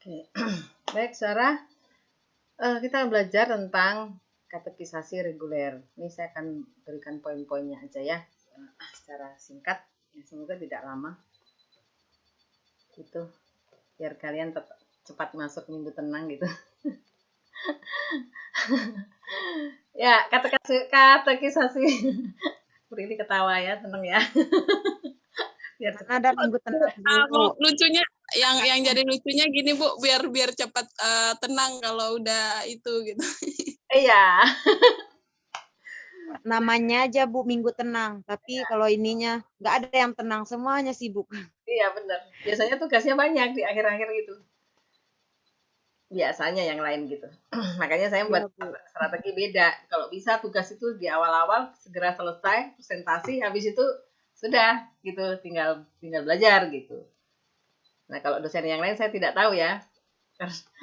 Oke. Baik, Sarah. Kita belajar tentang katekisasi reguler. Ini saya akan berikan poin-poinnya aja ya, secara singkat. Ya, semoga tidak lama. Gitu, biar kalian cepat masuk minggu tenang gitu. Ya, katekisasi. Ini ketawa ya, seneng ya. Biar cepat. Ada minggu tenang Bu, lucunya yang jadi lucunya gini Bu, biar cepat tenang kalau udah itu gitu. Iya. Namanya aja Bu minggu tenang, tapi kalau ininya nggak ada yang tenang, semuanya sibuk. Iya benar. Biasanya tugasnya banyak di akhir-akhir gitu. Biasanya yang lain gitu. Makanya saya buat strategi beda. Kalau bisa tugas itu di awal-awal segera selesai presentasi, habis itu sudah gitu, tinggal belajar gitu. Nah kalau dosen yang lain saya tidak tahu ya.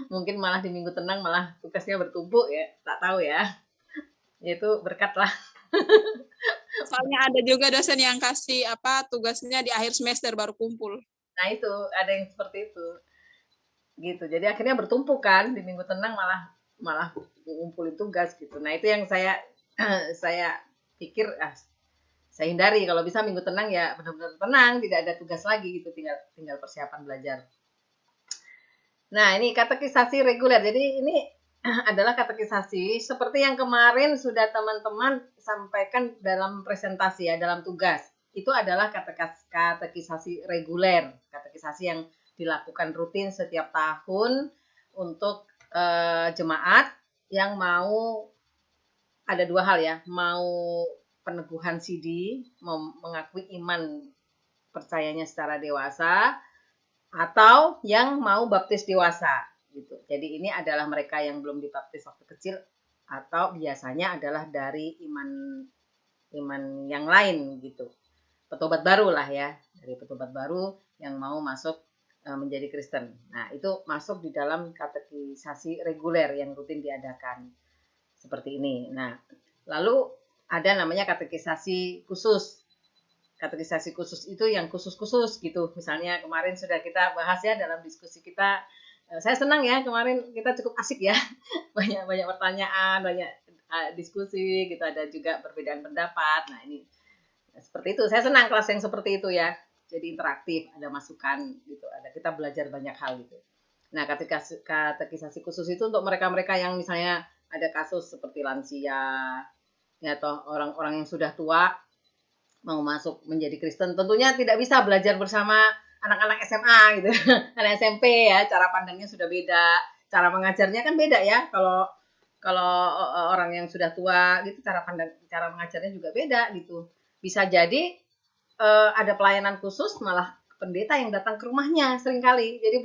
Mungkin malah di minggu tenang malah tugasnya bertumpuk ya, tak tahu ya. Itu berkat lah. Soalnya ada juga dosen yang kasih tugasnya di akhir semester baru kumpul. Nah itu ada yang seperti itu. Gitu. Jadi akhirnya bertumpuk kan, di minggu tenang malah ngumpulin tugas gitu. Nah, itu yang saya pikir saya hindari. Kalau bisa minggu tenang ya benar-benar tenang, tidak ada tugas lagi gitu, tinggal persiapan belajar. Nah, ini katekisasi reguler. Jadi ini adalah katekisasi seperti yang kemarin sudah teman-teman sampaikan dalam presentasi ya, dalam tugas. Itu adalah katekisasi reguler, katekisasi yang dilakukan rutin setiap tahun untuk jemaat yang mau, ada dua hal ya, mau peneguhan CD, mengakui iman percayanya secara dewasa, atau yang mau baptis dewasa gitu. Jadi ini adalah mereka yang belum dibaptis waktu kecil atau biasanya adalah dari iman yang lain gitu. Petobat baru lah ya, dari petobat baru yang mau masuk menjadi Kristen. Nah, itu masuk di dalam katekisasi reguler yang rutin diadakan. Seperti ini. Nah, lalu ada namanya katekisasi khusus. Katekisasi khusus itu yang khusus-khusus gitu. Misalnya kemarin sudah kita bahas ya dalam diskusi kita. Saya senang ya kemarin kita cukup asik ya. Banyak pertanyaan, banyak diskusi gitu, ada juga perbedaan pendapat. Nah, ini seperti itu. Saya senang kelas yang seperti itu ya. Jadi interaktif, ada masukan gitu, ada kita belajar banyak hal gitu. Nah, katekisasi khusus itu untuk mereka-mereka yang misalnya ada kasus seperti lansia ya, atau orang-orang yang sudah tua mau masuk menjadi Kristen, tentunya tidak bisa belajar bersama anak-anak SMA gitu, anak SMP ya, cara pandangnya sudah beda, cara mengajarnya kan beda ya. Kalau orang yang sudah tua gitu, cara mengajarnya juga beda gitu. Bisa jadi ada pelayanan khusus, malah pendeta yang datang ke rumahnya seringkali. Jadi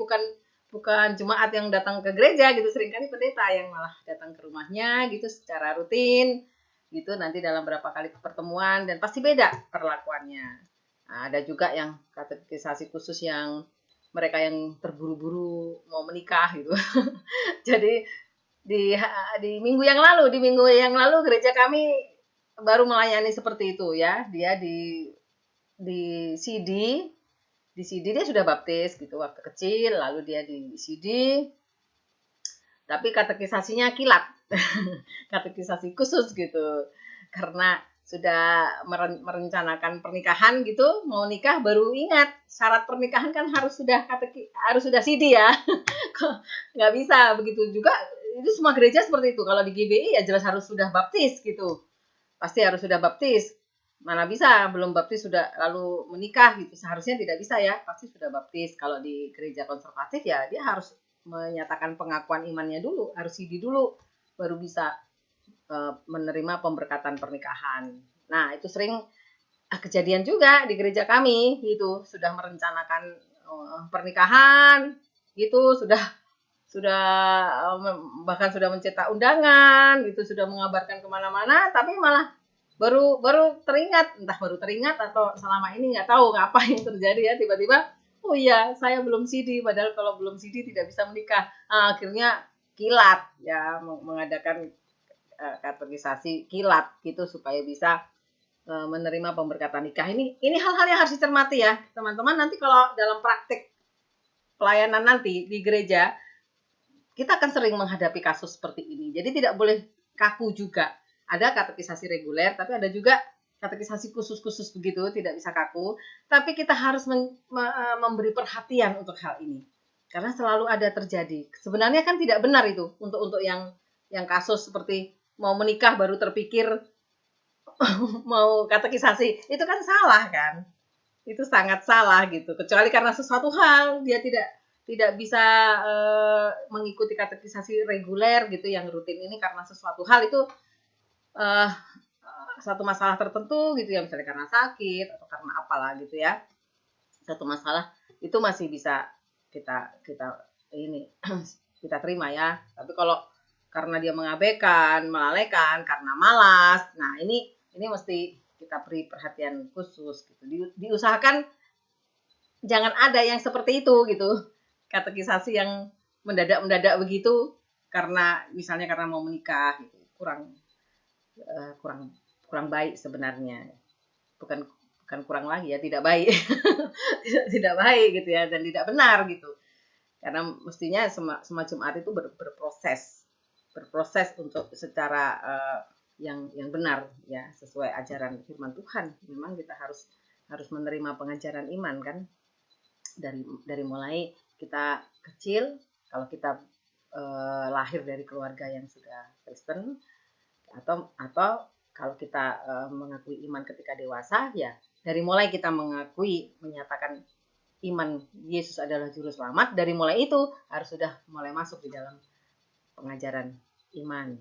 bukan jemaat yang datang ke gereja gitu, seringkali pendeta yang malah datang ke rumahnya gitu secara rutin gitu, nanti dalam berapa kali pertemuan, dan pasti beda perlakuannya. Nah, ada juga yang katekisasi khusus yang mereka yang terburu-buru mau menikah gitu. Jadi di minggu yang lalu gereja kami baru melayani seperti itu ya. Dia di CD dia sudah baptis gitu waktu kecil, lalu dia di CD, tapi katekisasinya kilat. Katekisasi khusus gitu, karena sudah merencanakan pernikahan gitu, mau nikah baru ingat syarat pernikahan kan harus sudah CD ya. Nggak bisa begitu juga, itu semua gereja seperti itu. Kalau di GBI ya jelas harus sudah baptis gitu, pasti harus sudah baptis. Mana bisa belum baptis sudah lalu menikah gitu, seharusnya tidak bisa ya, pasti sudah baptis. Kalau di gereja konservatif ya dia harus menyatakan pengakuan imannya dulu, harus CD dulu baru bisa menerima pemberkatan pernikahan. Nah, itu sering kejadian juga di gereja kami gitu, sudah merencanakan pernikahan gitu, sudah bahkan sudah mencetak undangan gitu, sudah mengabarkan kemana-mana, tapi malah baru teringat atau selama ini nggak tahu apa yang terjadi ya, tiba-tiba oh iya saya belum CD, padahal kalau belum CD tidak bisa menikah. Nah, akhirnya kilat ya, mengadakan kategorisasi kilat gitu supaya bisa menerima pemberkatan nikah. Ini hal-hal yang harus dicermati ya teman-teman. Nanti kalau dalam praktik pelayanan nanti di gereja, kita akan sering menghadapi kasus seperti ini. Jadi tidak boleh kaku juga. Ada katekisasi reguler, tapi ada juga katekisasi khusus-khusus begitu, tidak bisa kaku. Tapi kita harus memberi perhatian untuk hal ini. Karena selalu ada terjadi. Sebenarnya kan tidak benar itu untuk yang kasus seperti mau menikah baru terpikir mau katekisasi. Itu kan salah kan? Itu sangat salah gitu. Kecuali karena sesuatu hal dia tidak bisa mengikuti katekisasi reguler gitu yang rutin ini karena sesuatu hal itu satu masalah tertentu gitu ya, misalnya karena sakit atau karena apalah gitu ya, satu masalah itu masih bisa kita ini kita terima ya. Tapi kalau karena dia mengabaikan, melalaikan, karena malas, nah ini mesti kita beri perhatian khusus gitu. Diusahakan jangan ada yang seperti itu gitu, katekisasi yang mendadak begitu karena misalnya karena mau menikah gitu, kurang baik sebenarnya, bukan kurang lagi ya, tidak baik tidak baik gitu ya, dan tidak benar gitu, karena mestinya semua Jumat itu berproses untuk secara yang benar ya, sesuai ajaran firman Tuhan. Memang kita harus menerima pengajaran iman kan, dari mulai kita kecil, kalau kita lahir dari keluarga yang sudah Kristen, atau kalau kita mengakui iman ketika dewasa, ya dari mulai kita menyatakan iman Yesus adalah juru selamat, dari mulai itu harus sudah mulai masuk di dalam pengajaran iman.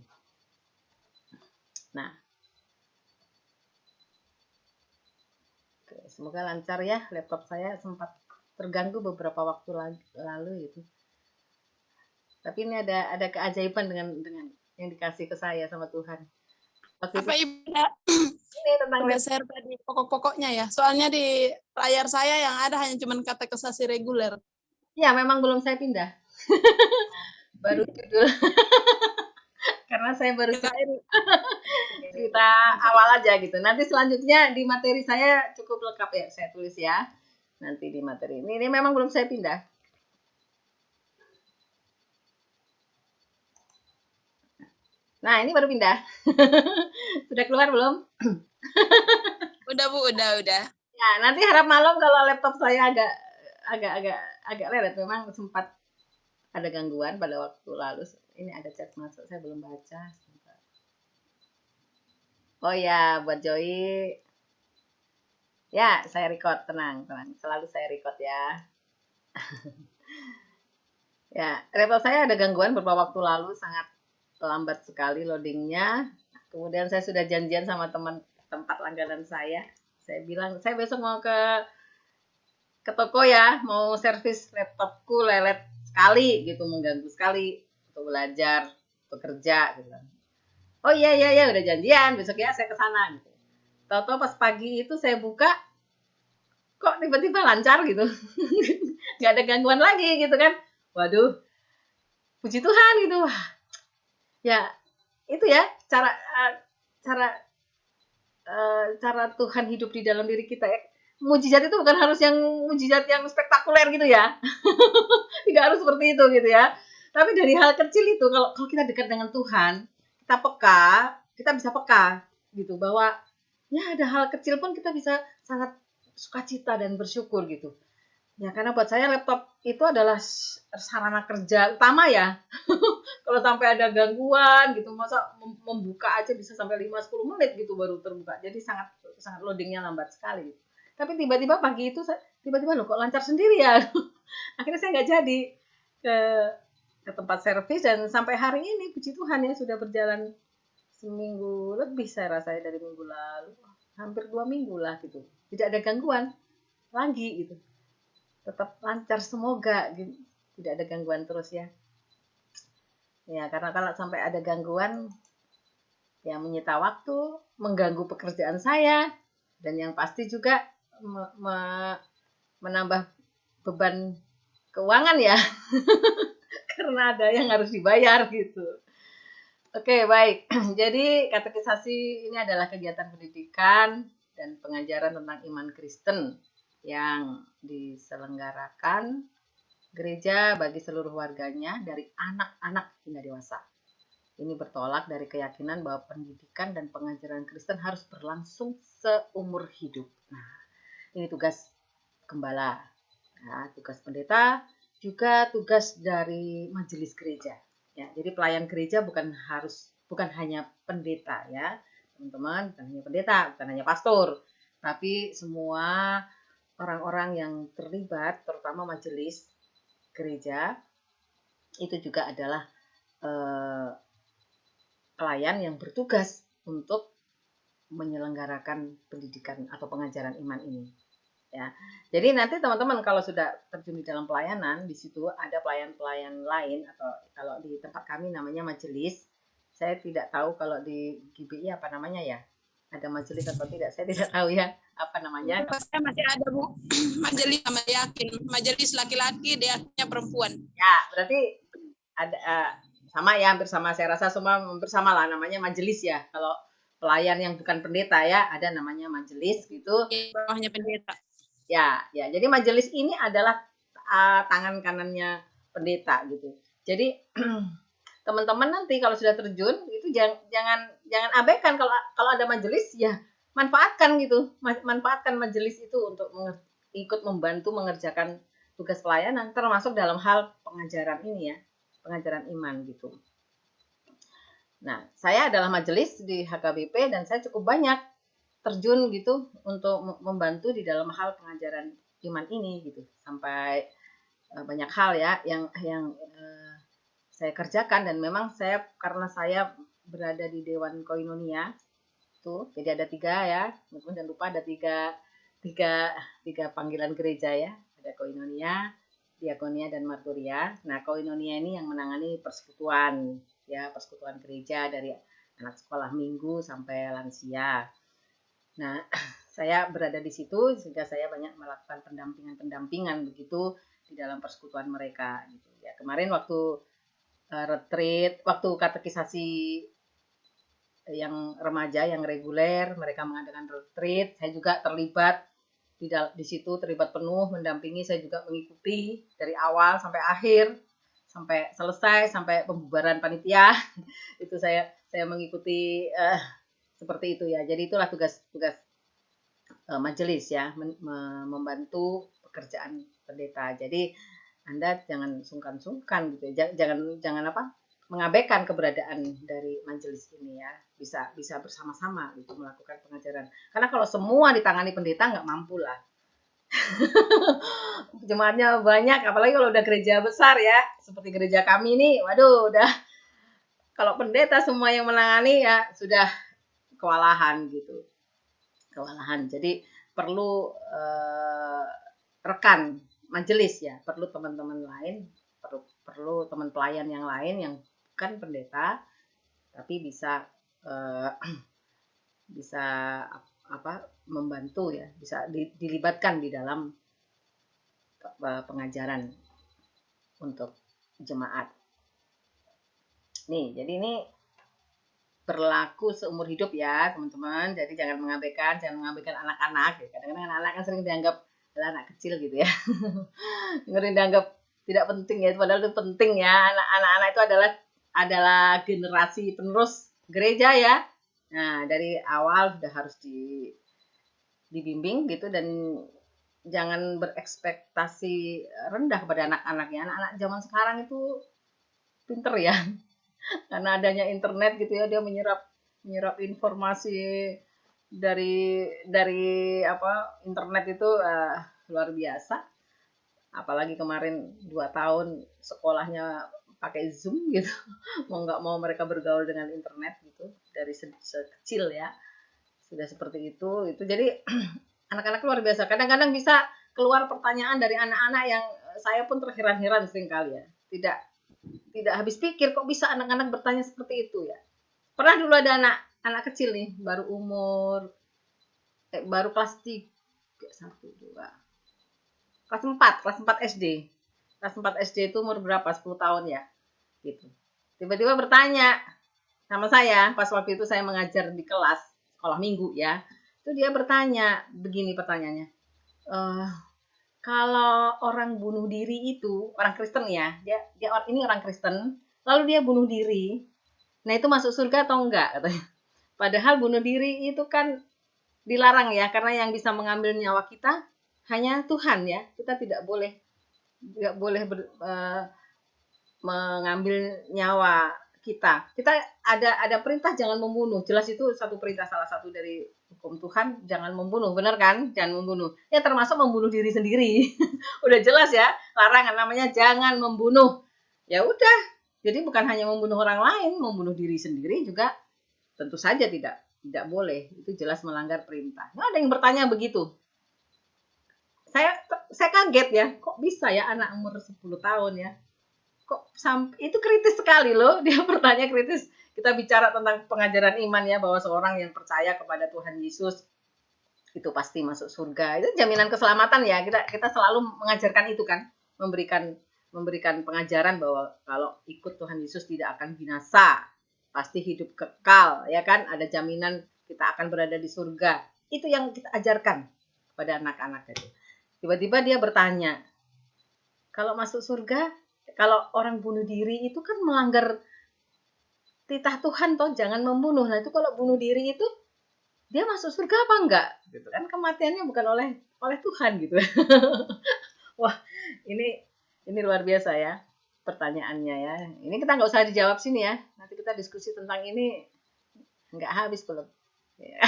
Nah, semoga lancar ya. Laptop saya sempat terganggu beberapa waktu lalu gitu. Tapi ini ada keajaiban dengan yang dikasih ke saya sama Tuhan. Apa Ibu ini tentang share tadi pokok-pokoknya ya? Soalnya di layar saya yang ada hanya cuma katekisasi reguler. Ya, memang belum saya pindah. Baru judul. Karena saya baru cerita awal aja gitu. Nanti selanjutnya di materi saya cukup lengkap ya, saya tulis ya. Nanti di materi ini memang belum saya pindah. Nah, ini baru pindah. Sudah keluar belum? Udah Bu, udah. Ya, nanti harap malam kalau laptop saya agak lelet. Memang sempat ada gangguan pada waktu lalu. Ini ada chat masuk, saya belum baca. Oh ya, buat Joy. Ya, saya record, tenang. Selalu saya record ya. Ya, laptop saya ada gangguan beberapa waktu lalu, sangat lambat sekali loadingnya. Kemudian saya sudah janjian sama tempat langganan saya. Saya bilang, saya besok mau ke toko ya, mau servis laptopku lelet sekali gitu, mengganggu sekali untuk belajar, untuk kerja gitu. Oh iya udah janjian, besok ya saya ke sana gitu. Tahu-tahu pas pagi itu saya buka, kok tiba-tiba lancar gitu. Nggak ada gangguan lagi gitu kan. Waduh, puji Tuhan gitu. Ya, itu ya cara Tuhan hidup di dalam diri kita ya. Mujizat itu bukan harus yang mujizat yang spektakuler gitu ya. Tidak harus seperti itu gitu ya. Tapi dari hal kecil itu, kalau kita dekat dengan Tuhan, kita bisa peka gitu, bahwa ya ada hal kecil pun kita bisa sangat sukacita dan bersyukur gitu. Ya, karena buat saya laptop itu adalah sarana kerja utama ya. Kalau sampai ada gangguan gitu, masa membuka aja bisa sampai 5-10 menit gitu baru terbuka. Jadi sangat loadingnya lambat sekali. Tapi tiba-tiba pagi itu tiba-tiba loh kok lancar sendiri ya. Akhirnya saya nggak jadi ke tempat servis, dan sampai hari ini puji Tuhan ya sudah berjalan seminggu lebih, saya rasa dari minggu lalu, hampir 2 minggu lah gitu. Tidak ada gangguan lagi gitu. Tetap lancar, semoga gitu. Tidak ada gangguan terus ya. Ya, karena kalau sampai ada gangguan ya menyita waktu, mengganggu pekerjaan saya, dan yang pasti juga menambah beban keuangan ya. Karena ada yang harus dibayar gitu. Oke, baik. Jadi katekisasi ini adalah kegiatan pendidikan dan pengajaran tentang iman Kristen yang diselenggarakan gereja bagi seluruh warganya dari anak-anak hingga dewasa. Ini bertolak dari keyakinan bahwa pendidikan dan pengajaran Kristen harus berlangsung seumur hidup. Nah, ini tugas gembala, ya, tugas pendeta, juga tugas dari majelis gereja. Ya, jadi pelayan gereja bukan hanya pendeta ya, teman-teman, bukan hanya pendeta, bukan hanya pastor, tapi semua orang-orang yang terlibat, terutama majelis gereja, itu juga adalah pelayan yang bertugas untuk menyelenggarakan pendidikan atau pengajaran iman ini. Ya, jadi nanti teman-teman kalau sudah terjun di dalam pelayanan, di situ ada pelayan-pelayan lain atau kalau di tempat kami namanya majelis. Saya tidak tahu kalau di GBI apa namanya ya. Ada majelis atau tidak, saya tidak tahu ya apa namanya. Saya masih ada Bu, majelis sama yakin, majelis laki-laki, diakinnya perempuan. Ya, berarti ada sama ya, hampir sama. Saya rasa semua hampir sama lah namanya majelis ya. Kalau pelayan yang bukan pendeta ya, ada namanya majelis gitu. Bawahnya pendeta. Ya. Jadi majelis ini adalah tangan kanannya pendeta gitu. Jadi teman-teman nanti kalau sudah terjun itu jangan abaikan kalau ada majelis ya, manfaatkan gitu. Manfaatkan majelis itu untuk ikut membantu mengerjakan tugas pelayanan termasuk dalam hal pengajaran ini ya, pengajaran iman gitu. Nah, saya adalah majelis di HKBP dan saya cukup banyak terjun gitu untuk membantu di dalam hal pengajaran iman ini gitu. Sampai banyak hal ya yang saya kerjakan dan memang karena saya berada di Dewan Koinonia tuh, jadi ada 3 ya, teman-teman jangan lupa ada tiga panggilan gereja ya, ada Koinonia, Diakonia dan Marturia. Nah, Koinonia ini yang menangani persekutuan ya, persekutuan gereja dari anak sekolah minggu sampai lansia. Nah, saya berada di situ sehingga saya banyak melakukan pendampingan begitu di dalam persekutuan mereka gitu ya. Kemarin waktu retreat, waktu katekisasi yang remaja yang reguler, mereka mengadakan retreat, saya juga terlibat di situ, terlibat penuh mendampingi. Saya juga mengikuti dari awal sampai akhir, sampai selesai, sampai pembubaran panitia. Itu saya mengikuti seperti itu ya. Jadi itulah tugas majelis ya, membantu pekerjaan pendeta. Jadi Anda jangan sungkan-sungkan gitu. Jangan mengabaikan keberadaan dari majelis ini ya. Bisa bersama-sama gitu melakukan pengajaran. Karena kalau semua ditangani pendeta nggak mampu lah. Jemaatnya banyak, apalagi kalau udah gereja besar ya, seperti gereja kami ini, waduh udah kalau pendeta semua yang menangani ya sudah kewalahan gitu. Kewalahan. Jadi perlu rekan majelis ya, perlu teman-teman lain, perlu teman pelayan yang lain yang bukan pendeta tapi bisa membantu ya, bisa dilibatkan di dalam pengajaran untuk jemaat. Nih, jadi ini berlaku seumur hidup ya teman-teman. Jadi jangan mengabaikan anak-anak. Kadang-kadang anak-anak kan sering dianggap adalah anak kecil gitu ya. Sering dianggap tidak penting ya, padahal itu penting ya. Anak-anak itu adalah generasi penerus gereja ya. Nah, dari awal sudah harus dibimbing gitu dan jangan berekspektasi rendah kepada anak-anaknya. Anak-anak zaman sekarang itu pinter ya. Karena adanya internet gitu ya, dia menyerap informasi dari internet itu luar biasa. Apalagi kemarin 2 tahun sekolahnya pakai Zoom gitu. Mau nggak mau mereka bergaul dengan internet gitu dari sekecil ya. Sudah seperti itu jadi anak-anak luar biasa. Kadang-kadang bisa keluar pertanyaan dari anak-anak yang saya pun terheran-heran seringkali ya. Tidak habis pikir kok bisa anak-anak bertanya seperti itu ya. Pernah dulu ada anak kecil nih, baru kelas 3, 1, 2, kelas 4 SD. Kelas 4 SD itu umur berapa? 10 tahun ya. Gitu. Tiba-tiba bertanya sama saya, pas waktu itu saya mengajar di kelas sekolah minggu ya. Itu dia bertanya, begini pertanyaannya. kalau orang bunuh diri itu orang Kristen ya, ini orang Kristen, lalu dia bunuh diri, nah itu masuk surga atau enggak katanya. Padahal bunuh diri itu kan dilarang ya, karena yang bisa mengambil nyawa kita hanya Tuhan ya. Kita tidak boleh mengambil nyawa kita. Kita ada perintah jangan membunuh. Jelas itu satu perintah, salah satu dari hukum Tuhan, jangan membunuh, benar kan? Jangan membunuh. Ya termasuk membunuh diri sendiri. Udah jelas ya, larangan namanya jangan membunuh. Ya udah. Jadi bukan hanya membunuh orang lain, membunuh diri sendiri juga tentu saja tidak boleh. Itu jelas melanggar perintah. Nah, ada yang bertanya begitu. Saya kaget ya, kok bisa ya anak umur 10 tahun ya, kok sampai itu kritis sekali loh, dia bertanya kritis. Kita bicara tentang pengajaran iman ya, bahwa seorang yang percaya kepada Tuhan Yesus itu pasti masuk surga. Itu jaminan keselamatan ya. Kita selalu mengajarkan itu kan, memberikan pengajaran bahwa kalau ikut Tuhan Yesus tidak akan binasa, pasti hidup kekal ya kan, ada jaminan kita akan berada di surga. Itu yang kita ajarkan kepada anak-anak itu. Tiba-tiba dia bertanya, kalau masuk surga, kalau orang bunuh diri itu kan melanggar titah Tuhan toh, jangan membunuh. Nah itu kalau bunuh diri itu dia masuk surga apa enggak? Gitu kan, kematiannya bukan oleh Tuhan gitu. Wah, ini luar biasa ya pertanyaannya ya. Ini kita nggak usah dijawab sini ya. Nanti kita diskusi tentang ini nggak habis belum. Ya.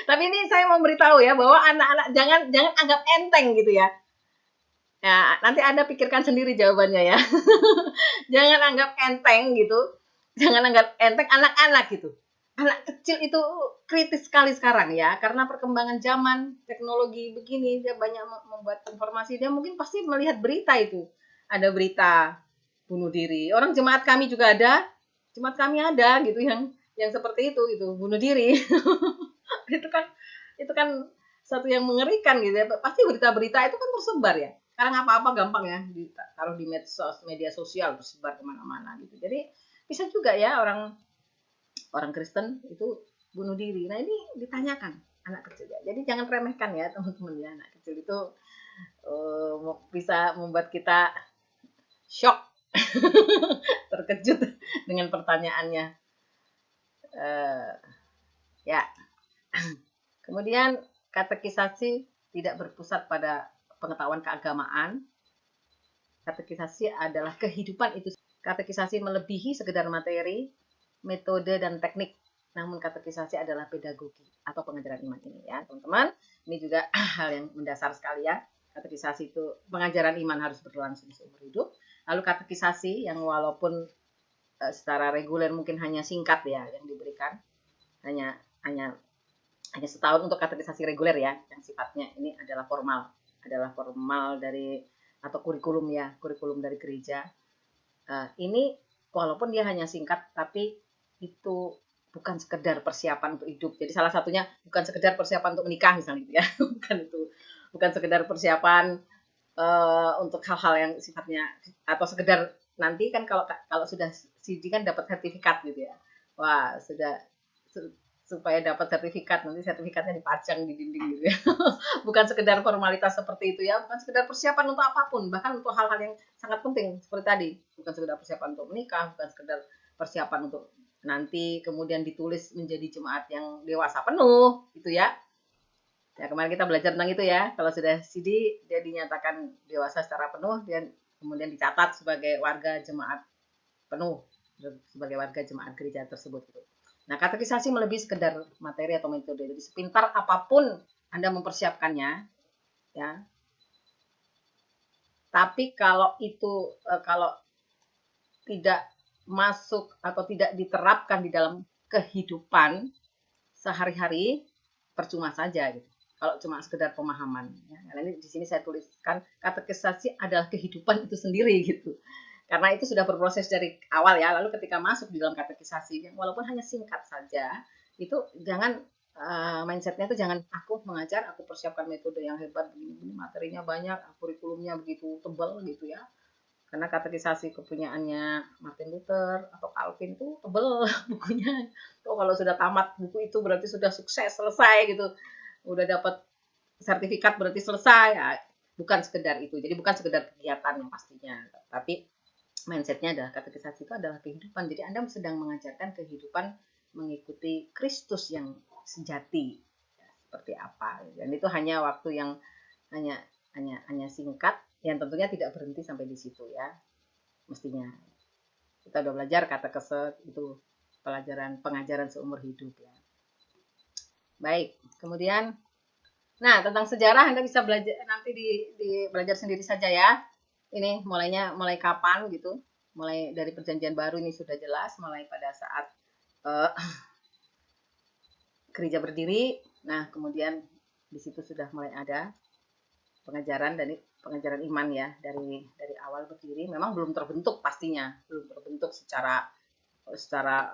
Tapi ini saya mau beritahu ya, bahwa anak-anak jangan anggap enteng gitu ya. Ya, nanti Anda pikirkan sendiri jawabannya ya. Jangan anggap enteng gitu. Jangan anggap enteng anak-anak gitu. Anak kecil itu kritis sekali sekarang ya, karena perkembangan zaman, teknologi begini, dia banyak membuat informasi, dia mungkin pasti melihat berita itu. Ada berita bunuh diri. Orang jemaat kami juga ada. Jemaat kami ada gitu yang seperti itu bunuh diri. itu kan satu yang mengerikan gitu ya. Pasti berita-berita itu kan tersebar ya. Sekarang apa-apa gampang ya, ditaruh di media sosial, tersebar kemana-mana gitu. Jadi bisa juga ya orang Kristen itu bunuh diri. Nah ini ditanyakan anak kecil ya. Jadi jangan remehkan ya teman-teman ya, anak kecil itu bisa membuat kita shock, terkejut dengan pertanyaannya. Ya. Kemudian katekisasi tidak berpusat pada pengetahuan keagamaan. Katekisasi adalah kehidupan itu. Katekisasi melebihi sekedar materi, metode dan teknik. Namun katekisasi adalah pedagogi atau pengajaran iman ini ya, teman-teman. Ini juga hal yang mendasar sekali ya. Katekisasi itu pengajaran iman harus berlangsung seumur hidup. Lalu katekisasi yang walaupun secara reguler mungkin hanya singkat ya yang diberikan, hanya setahun untuk katekisasi reguler ya, yang sifatnya ini adalah formal dari atau kurikulum dari gereja. Ini walaupun dia hanya singkat, tapi itu bukan sekedar persiapan untuk hidup. Jadi salah satunya bukan sekedar persiapan untuk menikah misalnya gitu ya, bukan sekedar persiapan untuk hal-hal yang sifatnya, atau sekedar nanti kan kalau sudah CD kan dapat sertifikat gitu ya. Wah, supaya dapat sertifikat, nanti sertifikatnya dipajang di dinding gitu ya. Bukan sekedar formalitas seperti itu ya, bukan sekedar persiapan untuk apapun, bahkan untuk hal-hal yang sangat penting seperti tadi. Bukan sekedar persiapan untuk menikah, bukan sekedar persiapan untuk nanti kemudian ditulis menjadi jemaat yang dewasa penuh gitu ya. Ya kemarin kita belajar tentang itu ya. Kalau sudah CD dia dinyatakan dewasa secara penuh, dan kemudian dicatat sebagai warga jemaat penuh, sebagai warga jemaat gereja tersebut gitu. Nah, katekisasi melebihi sekedar materi atau metode. Jadi sepintar apapun Anda mempersiapkannya, ya. Tapi kalau itu kalau tidak masuk atau tidak diterapkan di dalam kehidupan sehari-hari, percuma saja gitu. Kalau cuma sekedar pemahaman. Ya. Nah, ini di sini saya tuliskan katekisasi adalah kehidupan itu sendiri gitu. Karena itu sudah berproses dari awal ya, lalu ketika masuk di dalam katekisasi, walaupun hanya singkat saja, itu jangan mindsetnya itu jangan aku mengajar, aku persiapkan metode yang hebat, begini, materinya banyak, kurikulumnya begitu tebal gitu ya. Karena katekisasi kepunyaannya Martin Luther atau Calvin itu tebal bukunya. Tuh kalau sudah tamat buku itu berarti sudah sukses, selesai gitu. Udah dapat sertifikat berarti selesai. Ya, bukan sekedar itu. Jadi bukan sekedar kegiatan yang pastinya, tapi mindsetnya adalah katekisasi itu adalah kehidupan. Jadi Anda sedang mengajarkan kehidupan mengikuti Kristus yang sejati, ya, seperti apa. Dan itu hanya waktu yang hanya singkat, yang tentunya tidak berhenti sampai di situ ya. Mestinya kita udah belajar katekese itu pengajaran seumur hidup ya. Baik, kemudian nah tentang sejarah Anda bisa belajar nanti di belajar sendiri saja ya. Ini mulai kapan gitu? Mulai dari Perjanjian Baru ini sudah jelas, mulai pada saat gereja berdiri. Nah, kemudian di situ sudah mulai ada pengajaran iman ya dari awal berdiri. Memang belum terbentuk pastinya, belum terbentuk secara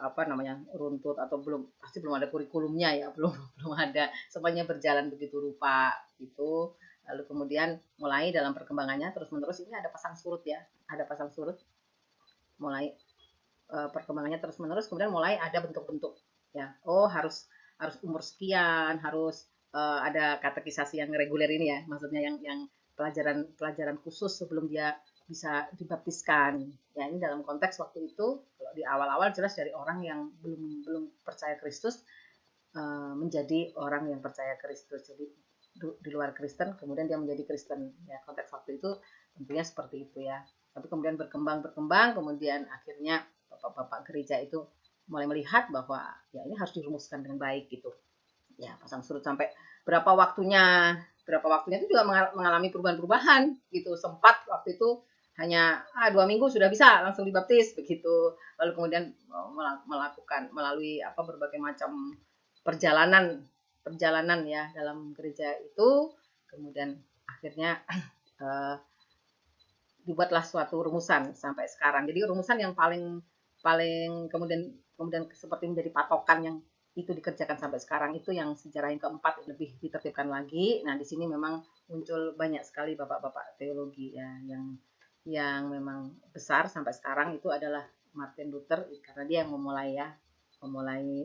apa namanya runtut atau pasti belum ada kurikulumnya ya, belum ada, semuanya berjalan begitu rupa gitu. Lalu kemudian mulai dalam perkembangannya terus menerus ini ada pasang surut ya, mulai perkembangannya terus menerus, kemudian mulai ada bentuk-bentuk ya, harus umur sekian, harus ada katekisasi yang reguler ini ya, maksudnya yang pelajaran khusus sebelum dia bisa dibaptiskan. Ya, ini dalam konteks waktu itu kalau di awal-awal jelas dari orang yang belum percaya Kristus menjadi orang yang percaya Kristus. Jadi di luar Kristen kemudian dia menjadi Kristen. Ya, konteks waktu itu tentunya seperti itu ya. Tapi kemudian berkembang, kemudian akhirnya bapak-bapak gereja itu mulai melihat bahwa ya ini harus dirumuskan dengan baik gitu. Ya, pasang surut sampai berapa waktunya itu juga mengalami perubahan-perubahan gitu. Sempat waktu itu hanya 2 minggu sudah bisa langsung dibaptis begitu. Lalu kemudian melakukan melalui berbagai macam perjalanan ya dalam gereja itu, kemudian akhirnya dibuatlah suatu rumusan sampai sekarang. Jadi rumusan yang paling kemudian seperti menjadi patokan yang itu dikerjakan sampai sekarang itu yang sejarah yang keempat lebih ditertibkan lagi. Nah, di sini memang muncul banyak sekali bapak-bapak teologi ya yang memang besar sampai sekarang itu adalah Martin Luther, karena dia yang memulai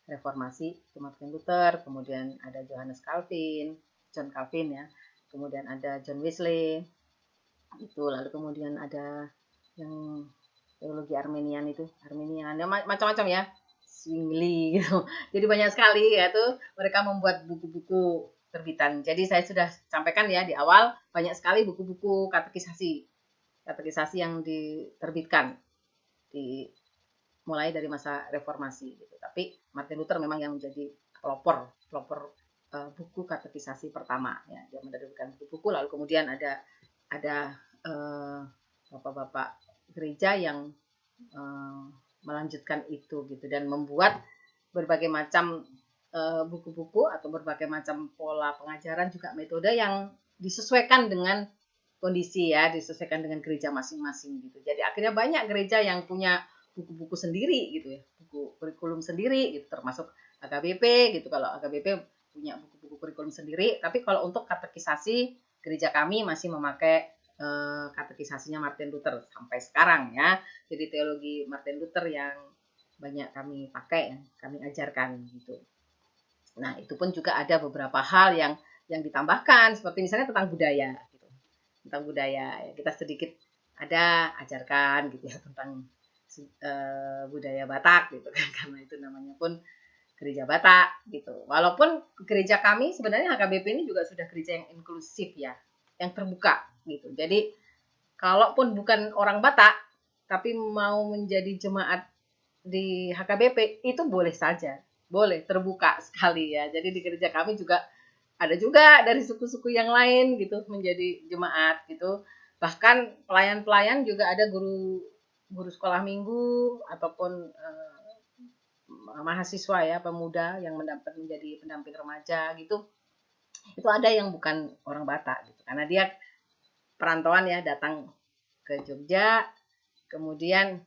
reformasi itu Martin Luther, kemudian ada John Calvin ya, kemudian ada John Wesley itu, lalu kemudian ada yang teologi Arminian macam-macam ya, Zwingli gitu. Jadi banyak sekali ya tuh mereka membuat buku-buku terbitan. Jadi saya sudah sampaikan ya di awal, banyak sekali buku-buku katekisasi yang diterbitkan mulai dari masa reformasi gitu. Tapi Martin Luther memang yang menjadi pelopor buku katekisasi pertama ya. Dia menerbitkan buku-buku, lalu kemudian ada bapak-bapak gereja yang melanjutkan itu gitu dan membuat berbagai macam buku-buku atau berbagai macam pola pengajaran, juga metode yang disesuaikan dengan kondisi ya, disesuaikan dengan gereja masing-masing gitu. Jadi akhirnya banyak gereja yang punya buku-buku sendiri gitu ya, buku kurikulum sendiri gitu, termasuk AKBP gitu. Kalau AKBP punya buku-buku kurikulum sendiri, tapi kalau untuk katekisasi gereja kami masih memakai katekisasinya Martin Luther sampai sekarang ya. Jadi teologi Martin Luther yang banyak kami pakai, yang kami ajarkan gitu. Nah, itu pun juga ada beberapa hal yang ditambahkan, seperti misalnya tentang budaya gitu. Tentang budaya ya, kita sedikit ada ajarkan gitu ya tentang budaya Batak gitu kan, karena itu namanya pun gereja Batak gitu. Walaupun gereja kami sebenarnya HKBP ini juga sudah gereja yang inklusif ya, yang terbuka gitu. Jadi kalaupun bukan orang Batak tapi mau menjadi jemaat di HKBP itu boleh saja, boleh, terbuka sekali ya. Jadi di gereja kami juga ada juga dari suku-suku yang lain gitu menjadi jemaat gitu. Bahkan pelayan-pelayan juga ada guru sekolah minggu ataupun mahasiswa ya, pemuda yang mendapat menjadi pendamping remaja gitu. Itu ada yang bukan orang Batak gitu. Karena dia perantauan ya, datang ke Jogja, kemudian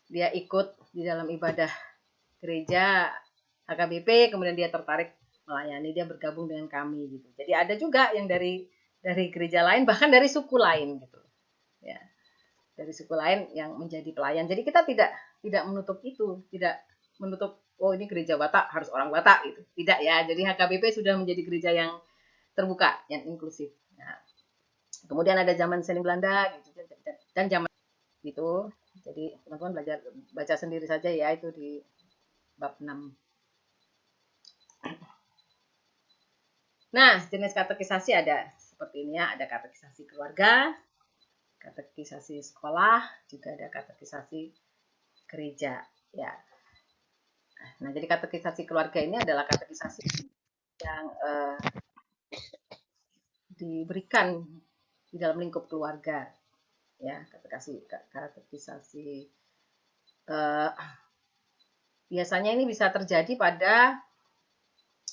dia ikut di dalam ibadah gereja HKBP, kemudian dia tertarik melayani, dia bergabung dengan kami gitu. Jadi ada juga yang dari gereja lain, bahkan dari suku lain gitu. Ya. Dari suku lain yang menjadi pelayan. Jadi kita tidak menutup itu, tidak menutup ini gereja Batak harus orang Batak gitu. Tidak ya. Jadi HKBP sudah menjadi gereja yang terbuka, yang inklusif. Nah, kemudian ada zaman seni Belanda gitu, dan zaman gitu. Jadi teman-teman baca sendiri saja ya, itu di bab 6. Nah, jenis katekisasi ada seperti ini ya, ada katekisasi keluarga, katekisasi sekolah, juga ada katekisasi gereja ya. Nah, jadi katekisasi keluarga ini adalah katekisasi yang diberikan di dalam lingkup keluarga ya. Katekisasi biasanya ini bisa terjadi pada,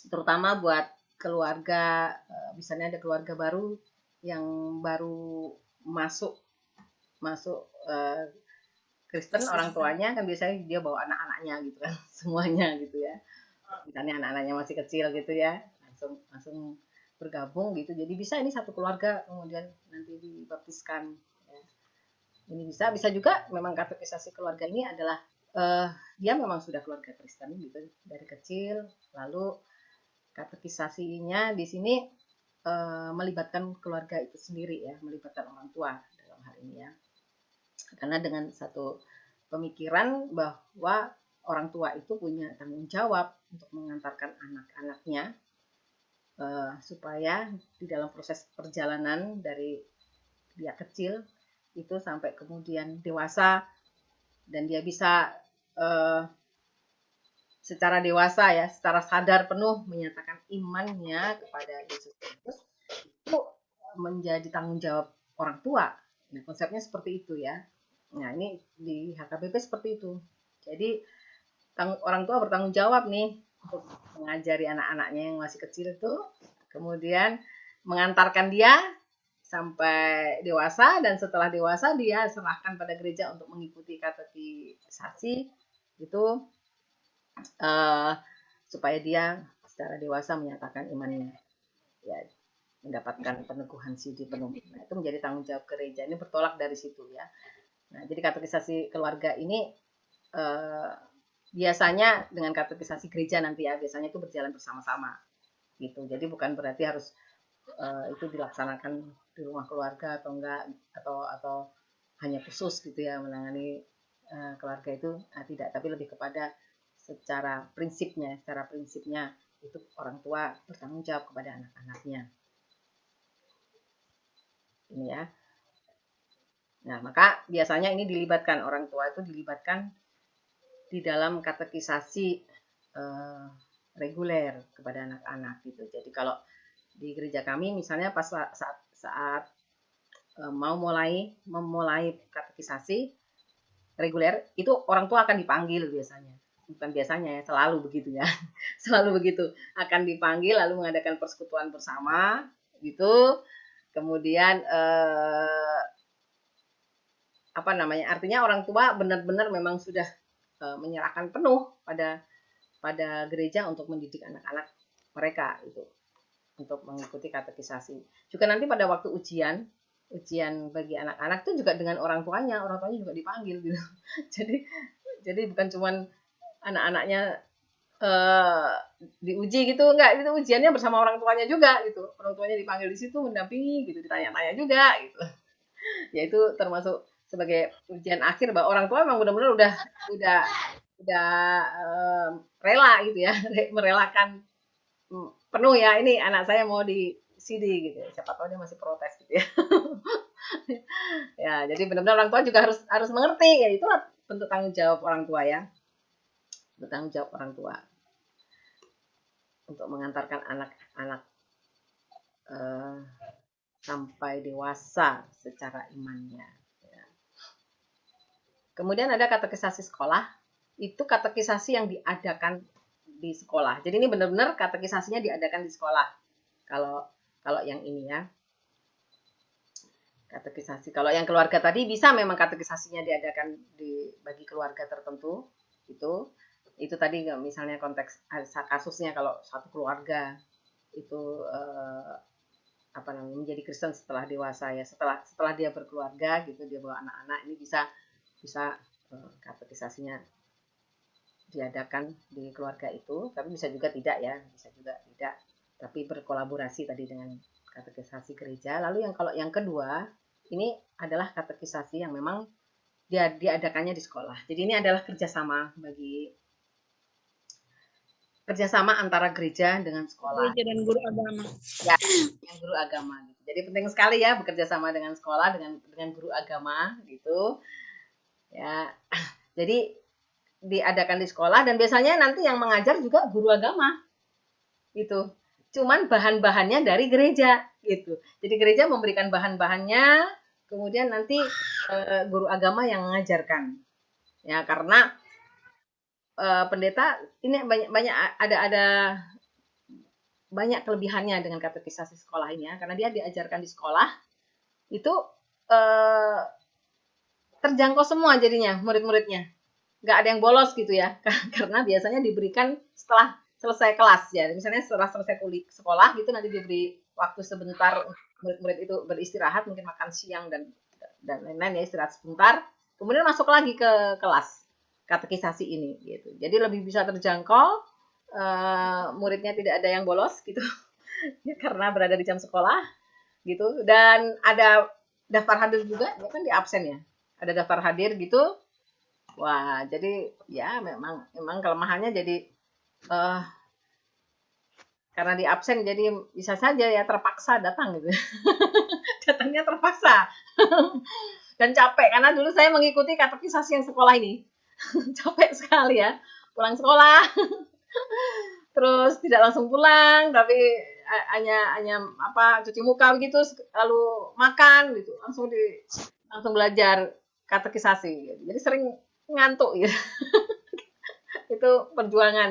terutama buat keluarga, misalnya ada keluarga baru yang baru masuk Kristen, orang tuanya kan biasanya dia bawa anak-anaknya gitu kan, semuanya gitu ya. Misalnya anak-anaknya masih kecil gitu ya, langsung bergabung gitu. Jadi bisa ini satu keluarga kemudian nanti dibaptiskan. Ya. Ini bisa juga memang katekisasi keluarga ini adalah dia memang sudah keluarga Kristen gitu dari kecil, lalu katekisasinya di sini melibatkan keluarga itu sendiri ya, melibatkan orang tua dalam hal ini ya. Karena dengan satu pemikiran bahwa orang tua itu punya tanggung jawab untuk mengantarkan anak-anaknya supaya di dalam proses perjalanan dari dia kecil itu sampai kemudian dewasa dan dia bisa secara dewasa ya, secara sadar penuh menyatakan imannya kepada Yesus Kristus, itu menjadi tanggung jawab orang tua. Nah, konsepnya seperti itu ya. Nah, ini di HKBP seperti itu. Jadi orang tua bertanggung jawab nih untuk mengajari anak-anaknya yang masih kecil itu, kemudian mengantarkan dia sampai dewasa, dan setelah dewasa dia serahkan pada gereja untuk mengikuti katekisasi itu supaya dia secara dewasa menyatakan imannya ya, mendapatkan peneguhan sidi penuh. Nah, itu menjadi tanggung jawab gereja. Ini bertolak dari situ ya. Nah, jadi katekisasi keluarga ini biasanya dengan katekisasi gereja nanti ya, biasanya itu berjalan bersama-sama gitu. Jadi bukan berarti harus itu dilaksanakan di rumah keluarga atau enggak, atau hanya khusus gitu ya menangani keluarga itu, tidak, tapi lebih kepada secara prinsipnya itu orang tua bertanggung jawab kepada anak-anaknya. Ini ya. Nah, maka biasanya ini dilibatkan, orang tua itu dilibatkan di dalam katekisasi reguler kepada anak-anak gitu. Jadi kalau di gereja kami misalnya pas saat mau memulai katekisasi reguler, itu orang tua akan dipanggil biasanya. Bukan biasanya ya, selalu begitu ya. Selalu begitu. Akan dipanggil lalu mengadakan persekutuan bersama gitu. Kemudian artinya orang tua benar-benar memang sudah menyerahkan penuh pada gereja untuk mendidik anak-anak mereka itu, untuk mengikuti katekisasi. Juga nanti pada waktu ujian bagi anak-anak itu juga dengan orang tuanya juga dipanggil gitu. Jadi bukan cuman anak-anaknya diuji gitu, enggak, itu ujiannya bersama orang tuanya juga gitu. Orang tuanya dipanggil di situ mendampingi gitu, ditanya-tanya juga gitu. Ya itu termasuk sebagai ujian akhir bahwa orang tua memang benar-benar udah rela gitu ya, merelakan penuh ya, ini anak saya mau di CD gitu. Siapa tahu dia masih protes gitu ya. Ya, jadi benar-benar orang tua juga harus mengerti ya, itu bentuk tanggung jawab orang tua ya. Bertanggung jawab orang tua untuk mengantarkan anak-anak sampai dewasa secara imannya. Ya. Kemudian ada katekisasi sekolah, itu katekisasi yang diadakan di sekolah. Jadi ini benar-benar katekisasinya diadakan di sekolah. Kalau yang ini ya, katekisasi. Kalau yang keluarga tadi bisa memang katekisasinya diadakan bagi keluarga tertentu. Itu tadi misalnya konteks kasusnya kalau satu keluarga itu menjadi Kristen setelah dewasa ya, setelah dia berkeluarga gitu, dia bawa anak-anak, ini bisa katekisasinya diadakan di keluarga itu, tapi bisa juga tidak ya, bisa juga tidak tapi berkolaborasi tadi dengan katekisasi gereja. Lalu kalau yang kedua, ini adalah katekisasi yang memang dia diadakannya di sekolah. Jadi ini adalah kerjasama antara gereja dengan sekolah. Gereja dan guru agama. Ya, dengan guru agama gitu. Jadi penting sekali ya bekerja sama dengan sekolah dengan guru agama gitu. Ya. Jadi diadakan di sekolah dan biasanya nanti yang mengajar juga guru agama. Gitu. Cuman bahan-bahannya dari gereja gitu. Jadi gereja memberikan bahan-bahannya, kemudian nanti guru agama yang mengajarkan. Ya, karena pendeta ini ada banyak kelebihannya dengan katekisasi sekolah ini ya, karena dia diajarkan di sekolah itu terjangkau semua jadinya murid-muridnya, nggak ada yang bolos gitu ya, karena biasanya diberikan setelah selesai kelas ya, misalnya setelah selesai sekolah gitu nanti diberi waktu sebentar murid-murid itu beristirahat, mungkin makan siang dan lain-lain ya, istirahat sebentar, kemudian masuk lagi ke kelas katekisasi ini gitu, jadi lebih bisa terjangkau. Muridnya tidak ada yang bolos gitu ya, karena berada di jam sekolah gitu, dan ada daftar hadir juga, dia kan di absen ya, ada daftar hadir gitu. Wah, jadi ya memang kelemahannya jadi karena di absen jadi bisa saja ya terpaksa datang gitu datangnya terpaksa dan capek, karena dulu saya mengikuti katekisasi yang sekolah ini capek sekali ya, pulang sekolah terus tidak langsung pulang, tapi hanya cuci muka begitu, lalu makan gitu, langsung belajar katekisasi gitu. Jadi sering ngantuk gitu. Itu perjuangan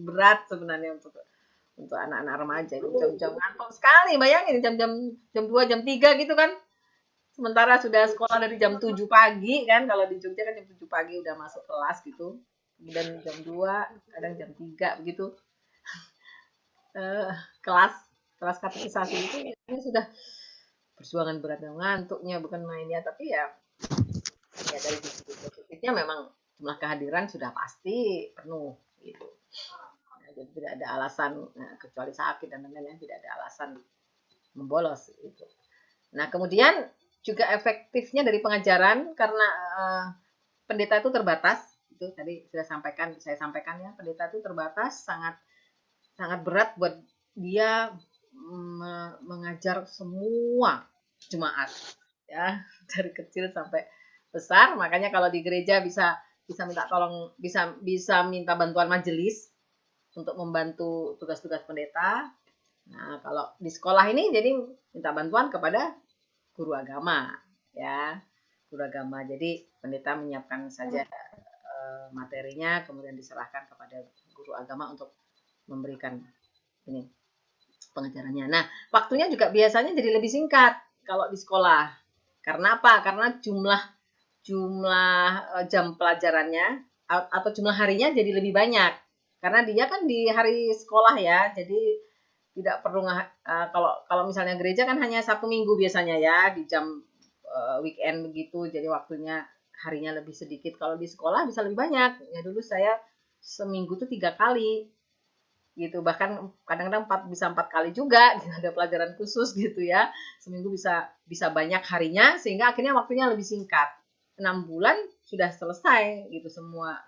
berat sebenarnya untuk anak-anak remaja itu, jam-jam ngantuk sekali, bayangin jam 2 jam 3 gitu kan, sementara sudah sekolah dari jam 7 pagi kan, kalau di Jogja kan jam 7 pagi udah masuk kelas gitu, kemudian jam 2, kadang jam 3 begitu. Kelas katekisasi itu ini sudah perjuangan berat, ngantuknya bukan main ya, tapi ya dari sisi positifnya memang jumlah kehadiran sudah pasti penuh gitu. Nah, jadi tidak ada alasan kecuali sakit dan lain-lain, tidak ada alasan membolos itu. Nah, kemudian juga efektifnya dari pengajaran karena pendeta itu terbatas, itu tadi saya sampaikan ya, pendeta itu terbatas, sangat berat buat dia mengajar semua jemaat ya, dari kecil sampai besar. Makanya kalau di gereja bisa minta tolong, bisa minta bantuan majelis untuk membantu tugas-tugas pendeta. Nah, kalau di sekolah ini jadi minta bantuan kepada guru agama ya, guru agama. Jadi pendeta menyiapkan saja materinya, kemudian diserahkan kepada guru agama untuk memberikan ini pengajarannya. Nah, waktunya juga biasanya jadi lebih singkat kalau di sekolah. Karena apa? Karena jumlah jam pelajarannya atau jumlah harinya jadi lebih banyak. Karena dia kan di hari sekolah ya, jadi tidak perlu kalau misalnya gereja kan hanya Sabtu Minggu biasanya ya, di jam weekend begitu, jadi waktunya harinya lebih sedikit. Kalau di sekolah bisa lebih banyak. Ya dulu saya seminggu tuh 3 kali gitu, bahkan kadang-kadang 4 kali juga gitu, ada pelajaran khusus gitu ya, seminggu bisa banyak harinya, sehingga akhirnya waktunya lebih singkat, 6 bulan sudah selesai gitu semua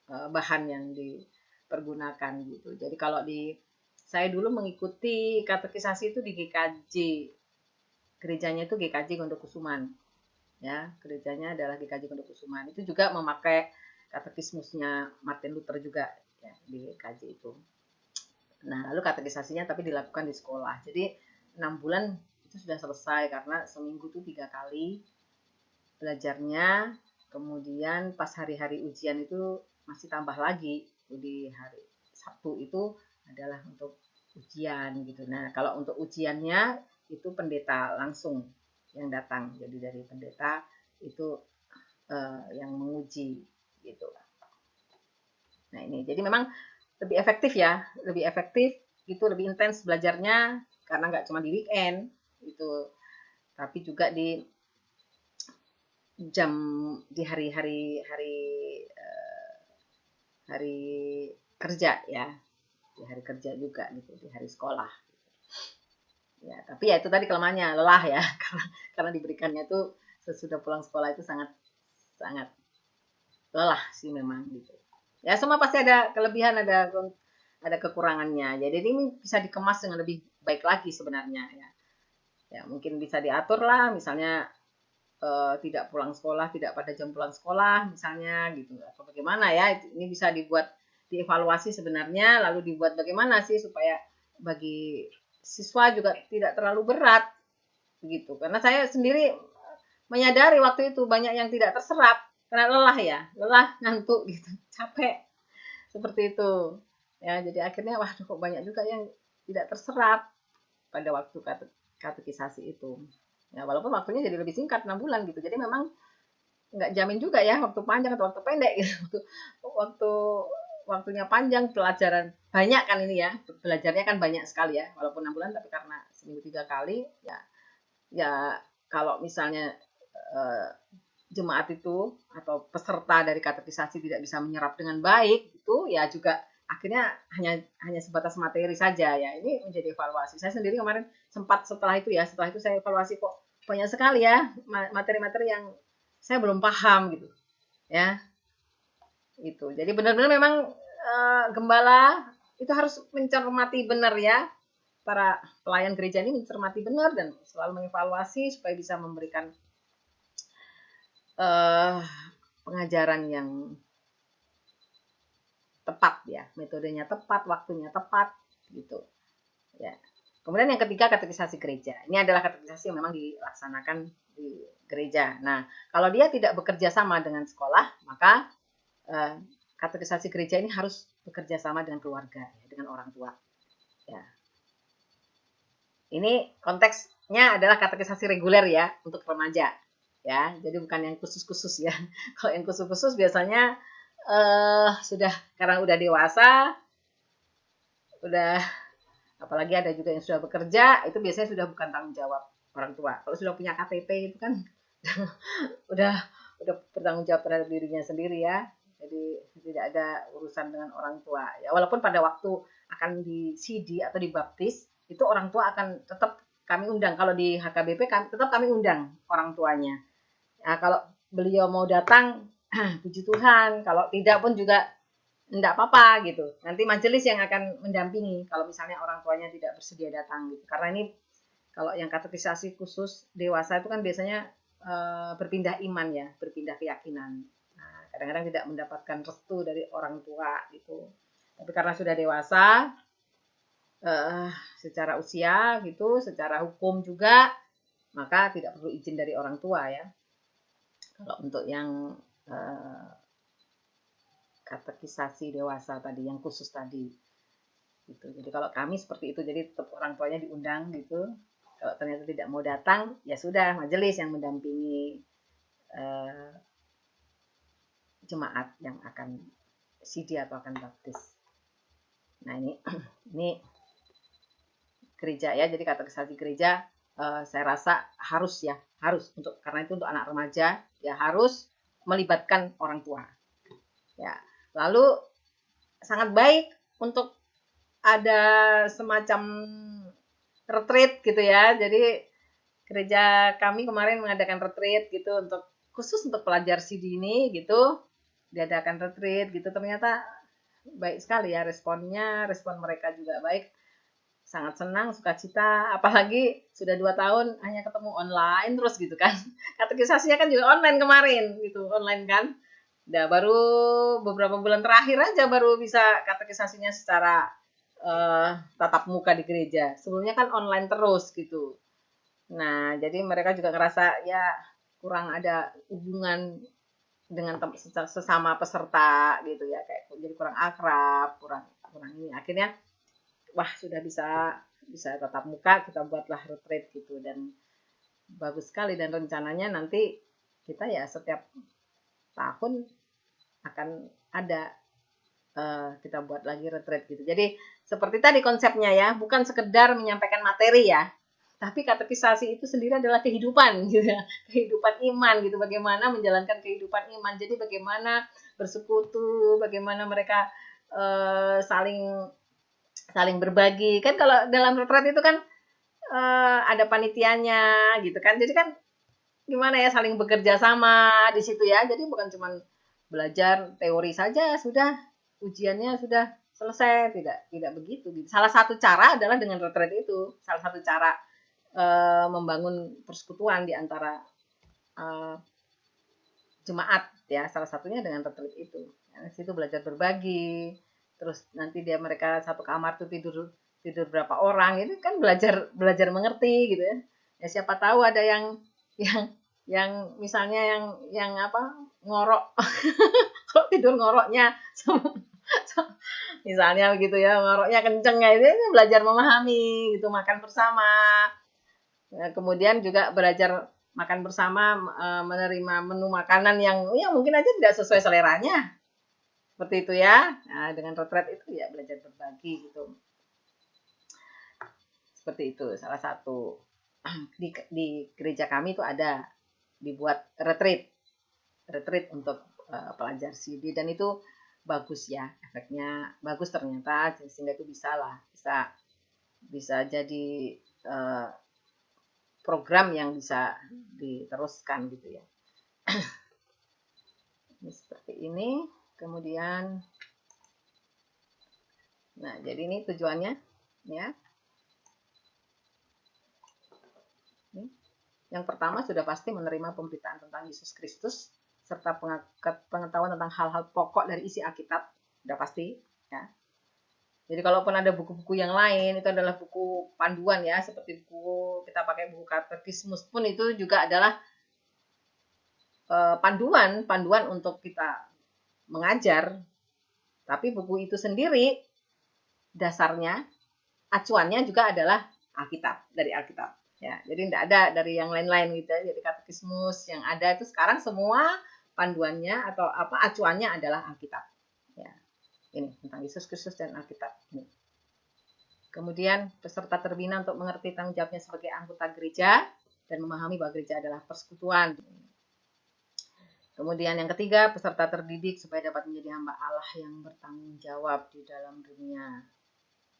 bahan yang dipergunakan gitu. Jadi kalau saya dulu mengikuti katekisasi itu di GKJ, gerejanya itu GKJ Gondokusuman ya, gerejanya adalah GKJ Gondokusuman, itu juga memakai katekismusnya Martin Luther juga ya, di GKJ itu. Nah, lalu katekisasinya tapi dilakukan di sekolah. Jadi 6 bulan itu sudah selesai, karena seminggu itu 3 kali belajarnya. Kemudian pas hari-hari ujian itu masih tambah lagi. Di hari Sabtu itu adalah untuk ujian gitu. Nah, kalau untuk ujiannya itu pendeta langsung yang datang. Jadi dari pendeta itu yang menguji gitu. Nah, ini jadi memang lebih efektif gitu, lebih intens belajarnya, karena nggak cuma di weekend gitu, tapi juga di hari kerja ya. di hari kerja juga gitu, di hari sekolah. Ya, tapi ya itu tadi kelemahannya lelah ya, karena diberikannya tuh sesudah pulang sekolah itu sangat sangat lelah sih memang gitu. Ya semua pasti ada kelebihan, ada kekurangannya. Jadi ini bisa dikemas dengan lebih baik lagi sebenarnya ya. Ya mungkin bisa diatur lah, misalnya tidak pulang sekolah, tidak pada jam pulang sekolah misalnya gitu, atau bagaimana ya, ini bisa dibuat dievaluasi sebenarnya, lalu dibuat bagaimana sih supaya bagi siswa juga tidak terlalu berat gitu, karena saya sendiri menyadari waktu itu banyak yang tidak terserap karena lelah ngantuk gitu, capek seperti itu ya, jadi akhirnya wah kok banyak juga yang tidak terserap pada waktu katekisasi itu. Ya, walaupun waktunya jadi lebih singkat 6 bulan gitu. Jadi memang nggak jamin juga ya waktu panjang atau waktu pendek gitu. Waktu waktunya panjang, pelajaran banyak kan ini ya. Belajarnya kan banyak sekali ya. Walaupun 6 bulan tapi karena seminggu 3 kali ya kalau misalnya jemaat itu atau peserta dari katekisasi tidak bisa menyerap dengan baik itu ya juga akhirnya hanya sebatas materi saja ya. Ini menjadi evaluasi. Saya sendiri kemarin sempat setelah itu saya evaluasi kok banyak sekali ya materi-materi yang saya belum paham gitu ya, itu jadi benar-benar memang gembala itu harus mencermati benar ya, para pelayan gereja ini mencermati benar dan selalu mengevaluasi supaya bisa memberikan pengajaran yang tepat ya, metodenya tepat, waktunya tepat gitu ya. Kemudian yang ketiga katekisasi gereja. Ini adalah katekisasi yang memang dilaksanakan di gereja. Nah, kalau dia tidak bekerja sama dengan sekolah, maka katekisasi gereja ini harus bekerja sama dengan keluarga, ya, dengan orang tua. Ya. Ini konteksnya adalah katekisasi reguler ya untuk remaja. Ya, jadi bukan yang khusus-khusus ya. Kalau yang khusus-khusus biasanya sudah karena udah dewasa, udah apalagi ada juga yang sudah bekerja, itu biasanya sudah bukan tanggung jawab orang tua. Kalau sudah punya KTP itu kan udah bertanggung jawab terhadap dirinya sendiri ya. Jadi tidak ada urusan dengan orang tua. Ya walaupun pada waktu akan di CD atau dibaptis itu orang tua akan tetap kami undang. Kalau di HKBP tetap kami undang orang tuanya. Nah, kalau beliau mau datang, puji Tuhan. Kalau tidak pun juga enggak apa-apa gitu. Nanti majelis yang akan mendampingi kalau misalnya orang tuanya tidak bersedia datang gitu. Karena ini kalau yang katekisasi khusus dewasa itu kan biasanya berpindah iman ya, berpindah keyakinan. Nah, kadang-kadang tidak mendapatkan restu dari orang tua gitu. Tapi karena sudah dewasa secara usia gitu, secara hukum juga, maka tidak perlu izin dari orang tua ya. Kalau untuk yang katekisasi dewasa tadi yang khusus tadi gitu. Jadi kalau kami seperti itu, jadi tetap orang tuanya diundang gitu. Kalau ternyata tidak mau datang, ya sudah majelis yang mendampingi jemaat yang akan CD atau akan baptis. Nah ini gereja ya. Jadi katekisasi gereja saya rasa harus untuk karena itu untuk anak remaja ya harus melibatkan orang tua. Ya. Lalu sangat baik untuk ada semacam retreat gitu ya. Jadi gereja kami kemarin mengadakan retreat gitu untuk khusus untuk pelajar CD ini gitu. Diadakan retreat gitu, ternyata baik sekali ya responnya, respon mereka juga baik. Sangat senang, sukacita, apalagi sudah 2 tahun hanya ketemu online terus gitu kan. Katekisasinya kan juga online kemarin gitu, online kan. Udah baru beberapa bulan terakhir aja baru bisa katekisasinya secara tatap muka di gereja. Sebelumnya kan online terus gitu. Nah, jadi mereka juga ngerasa ya kurang ada hubungan dengan sesama peserta gitu ya, kayak jadi kurang akrab, kurang ini. Akhirnya wah sudah bisa tatap muka, kita buatlah retreat gitu dan bagus sekali dan rencananya nanti kita ya setiap tahun akan ada kita buat lagi retreat gitu. Jadi seperti tadi konsepnya ya, bukan sekedar menyampaikan materi ya, tapi katekisasi itu sendiri adalah kehidupan gitu ya, kehidupan iman gitu, bagaimana menjalankan kehidupan iman. Jadi bagaimana bersekutu, bagaimana mereka saling saling berbagi. Kan kalau dalam retret itu kan ada panitianya gitu kan. Jadi kan gimana ya, saling bekerja sama di situ ya. Jadi bukan cuma belajar teori saja sudah ujiannya sudah selesai, tidak begitu gitu. Salah satu cara adalah dengan retret itu. Salah satu cara membangun persekutuan di antara jemaat ya, salah satunya dengan retret itu. Ya, situ belajar berbagi. Terus nanti mereka satu kamar tuh tidur berapa orang, itu kan belajar mengerti gitu ya. Ya siapa tahu ada yang misalnya yang apa, ngorok. Kalau tidur ngoroknya misalnya begitu ya, ngoroknya kenceng ya, itu belajar memahami gitu, makan bersama. Kemudian juga belajar makan bersama, menerima menu makanan yang mungkin aja tidak sesuai seleranya. Seperti itu ya. Nah, dengan retret itu ya belajar berbagi gitu. Seperti itu, salah satu di gereja kami itu ada dibuat retreat untuk pelajar CD, dan itu bagus ya, efeknya bagus ternyata, sehingga itu bisa jadi program yang bisa diteruskan gitu ya. Ini seperti ini. Kemudian nah, jadi ini tujuannya ya. Yang pertama sudah pasti menerima pemberitaan tentang Yesus Kristus serta pengetahuan tentang hal-hal pokok dari isi Alkitab, sudah pasti ya. Jadi kalaupun ada buku-buku yang lain, itu adalah buku panduan ya, seperti kita pakai buku katekismus pun itu juga adalah panduan untuk kita mengajar. Tapi buku itu sendiri dasarnya, acuannya juga adalah Alkitab, dari Alkitab. Ya, jadi tidak ada dari yang lain-lain gitu ya. Jadi katekismus yang ada itu sekarang semua panduannya atau acuannya adalah Alkitab. Ya. Ini tentang Yesus Kristus dan Alkitab. Ini. Kemudian peserta terbina untuk mengerti tanggung jawabnya sebagai anggota gereja dan memahami bahwa gereja adalah persekutuan. Kemudian yang ketiga, peserta terdidik supaya dapat menjadi hamba Allah yang bertanggung jawab di dalam dunia.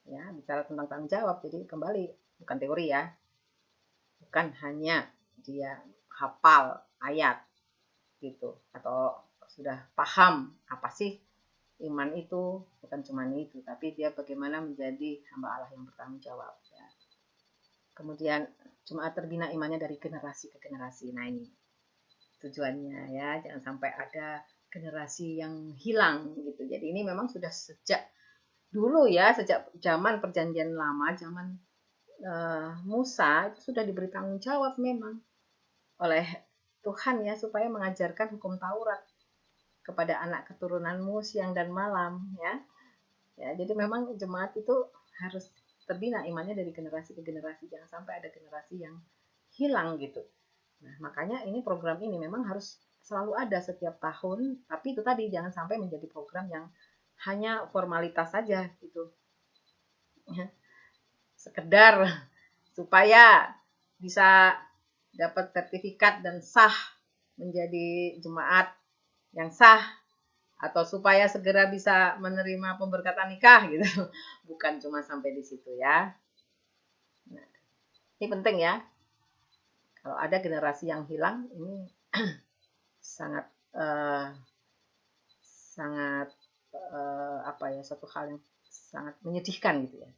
Ya, bicara tentang tanggung jawab, jadi kembali bukan teori ya. Bukan hanya dia hafal ayat gitu atau sudah paham apa sih iman itu, bukan cuma itu, tapi dia bagaimana menjadi hamba Allah yang bertanggung jawab ya. Kemudian jemaat terbina imannya dari generasi ke generasi. Nah, ini tujuannya ya, jangan sampai ada generasi yang hilang gitu. Jadi ini memang sudah sejak dulu ya, sejak zaman perjanjian lama, zaman Musa itu sudah diberi tanggung jawab memang oleh Tuhan ya, supaya mengajarkan hukum Taurat kepada anak keturunanmu siang dan malam ya. Ya, jadi memang jemaat itu harus terbina imannya dari generasi ke generasi, jangan sampai ada generasi yang hilang gitu. Nah, makanya ini program ini memang harus selalu ada setiap tahun, tapi itu tadi jangan sampai menjadi program yang hanya formalitas saja gitu. Ya. Sekedar supaya bisa dapat sertifikat dan sah menjadi jemaat yang sah, atau supaya segera bisa menerima pemberkatan nikah gitu. Bukan cuma sampai di situ ya. Nah, ini penting ya. Kalau ada generasi yang hilang, ini sangat satu hal yang sangat menyedihkan gitu ya.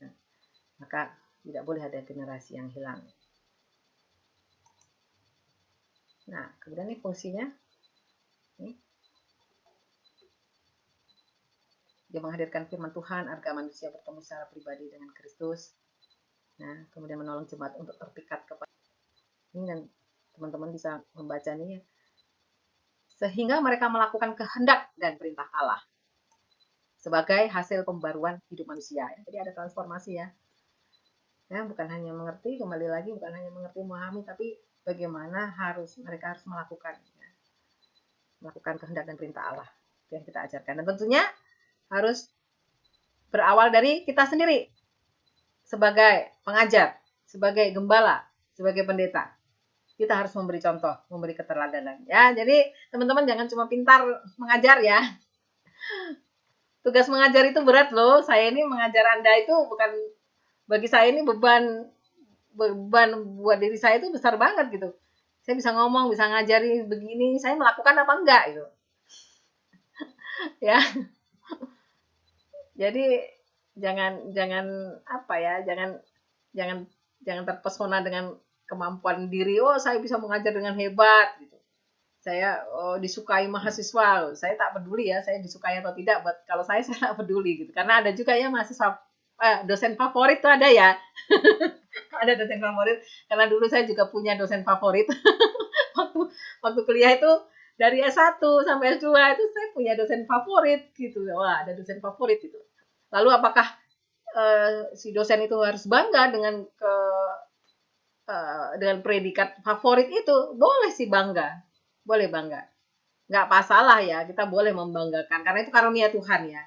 Maka tidak boleh ada generasi yang hilang. Nah, kemudian ini fungsinya. Dia menghadirkan firman Tuhan agar manusia bertemu secara pribadi dengan Kristus. Nah, kemudian menolong jemaat untuk terpikat kepada ini, dan teman-teman bisa membaca ini ya. Sehingga mereka melakukan kehendak dan perintah Allah sebagai hasil pembaruan hidup manusia. Jadi ada transformasi ya. Ya, bukan hanya mengerti, kembali lagi bukan hanya mengerti memahami, tapi bagaimana mereka harus melakukan kehendak dan perintah Allah yang kita ajarkan. Dan tentunya harus berawal dari kita sendiri sebagai pengajar, sebagai gembala, sebagai pendeta. Kita harus memberi contoh, memberi keteladanan. Ya, jadi teman-teman jangan cuma pintar mengajar ya. tugas mengajar itu berat loh. Saya ini mengajar Anda itu bukan, bagi saya ini beban buat diri saya itu besar banget gitu. Saya bisa ngomong, bisa ngajari begini, saya melakukan apa enggak gitu. Ya. Jadi jangan jangan apa ya, jangan jangan jangan terpesona dengan kemampuan diri. Oh, saya bisa mengajar dengan hebat gitu. Saya disukai mahasiswa. Saya tak peduli ya, saya disukai atau tidak. Buat kalau saya tak peduli gitu. Karena ada juga ya mahasiswa dosen favorit tuh ada ya. Ada dosen favorit. Karena dulu saya juga punya dosen favorit. waktu kuliah itu dari S1 sampai S2 itu saya punya dosen favorit gitu. Wah, ada dosen favorit gitu. Lalu apakah si dosen itu harus bangga dengan predikat favorit itu? Boleh sih bangga. Boleh bangga. Nggak masalah ya, kita boleh membanggakan. Karena itu karunia Tuhan ya.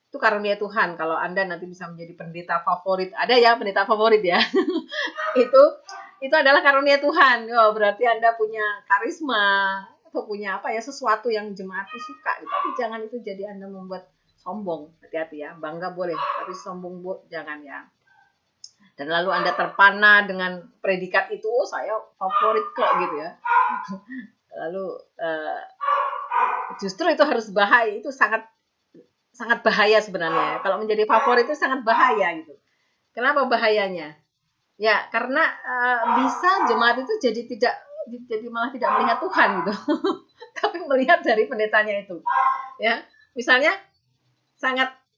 Itu karunia Tuhan. Kalau Anda nanti bisa menjadi pendeta favorit. Ada ya pendeta favorit ya. itu adalah karunia Tuhan. Oh, berarti Anda punya karisma. Atau punya apa ya, sesuatu yang jemaat itu suka. Tapi jangan itu jadi Anda membuat sombong. Hati-hati ya. Bangga boleh. Tapi sombong jangan ya. Dan lalu Anda terpana dengan predikat itu. Oh, saya favorit kok gitu ya. Lalu justru itu harus bahaya, itu sangat sangat bahaya sebenarnya. Kalau menjadi favorit itu sangat bahaya gitu. Kenapa bahayanya? Ya karena bisa jemaat itu jadi malah tidak melihat Tuhan gitu, tapi melihat dari pendetanya itu. Ya, misalnya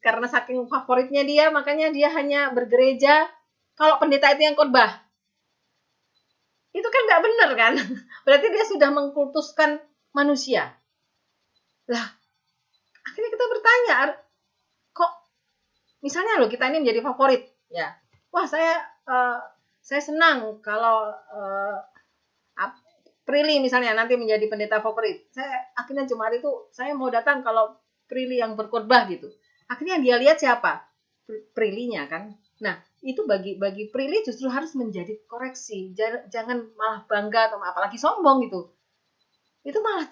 karena saking favoritnya dia, makanya dia hanya bergereja kalau pendeta itu yang khotbah. Itu kan nggak benar kan? Berarti dia sudah mengkultuskan manusia. Lah, akhirnya kita bertanya, kok misalnya loh kita ini menjadi favorit, ya. Wah, saya senang kalau Prilly misalnya nanti menjadi pendeta favorit. Akhirnya jemaat itu saya mau datang kalau Prilly yang berkhotbah gitu. Akhirnya dia lihat siapa? Prilly-nya kan. Nah, itu bagi Prilly justru harus menjadi koreksi. Jangan malah bangga atau apalagi sombong gitu. Itu malah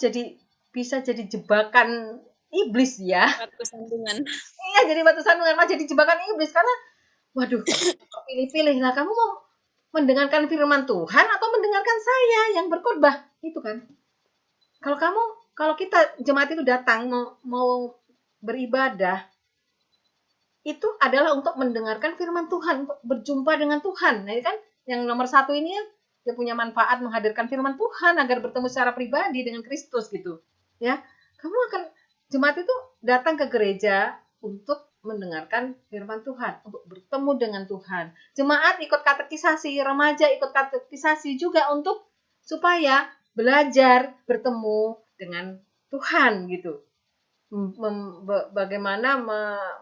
bisa jadi jebakan iblis ya. Batu sandungan. Iya, jadi batu sandungan, malah jadi jebakan iblis karena waduh, pilih-pilih lah, kamu mau mendengarkan firman Tuhan atau mendengarkan saya yang berkhotbah, itu kan. Kalau kita jemaat itu datang mau beribadah, itu adalah untuk mendengarkan firman Tuhan, untuk berjumpa dengan Tuhan. Nah, ini kan yang nomor 1 ini ya, dia punya manfaat menghadirkan firman Tuhan agar bertemu secara pribadi dengan Kristus gitu. Ya, jemaat itu datang ke gereja untuk mendengarkan firman Tuhan, untuk bertemu dengan Tuhan. Jemaat ikut katekisasi, remaja ikut katekisasi juga untuk supaya belajar bertemu dengan Tuhan gitu. Bagaimana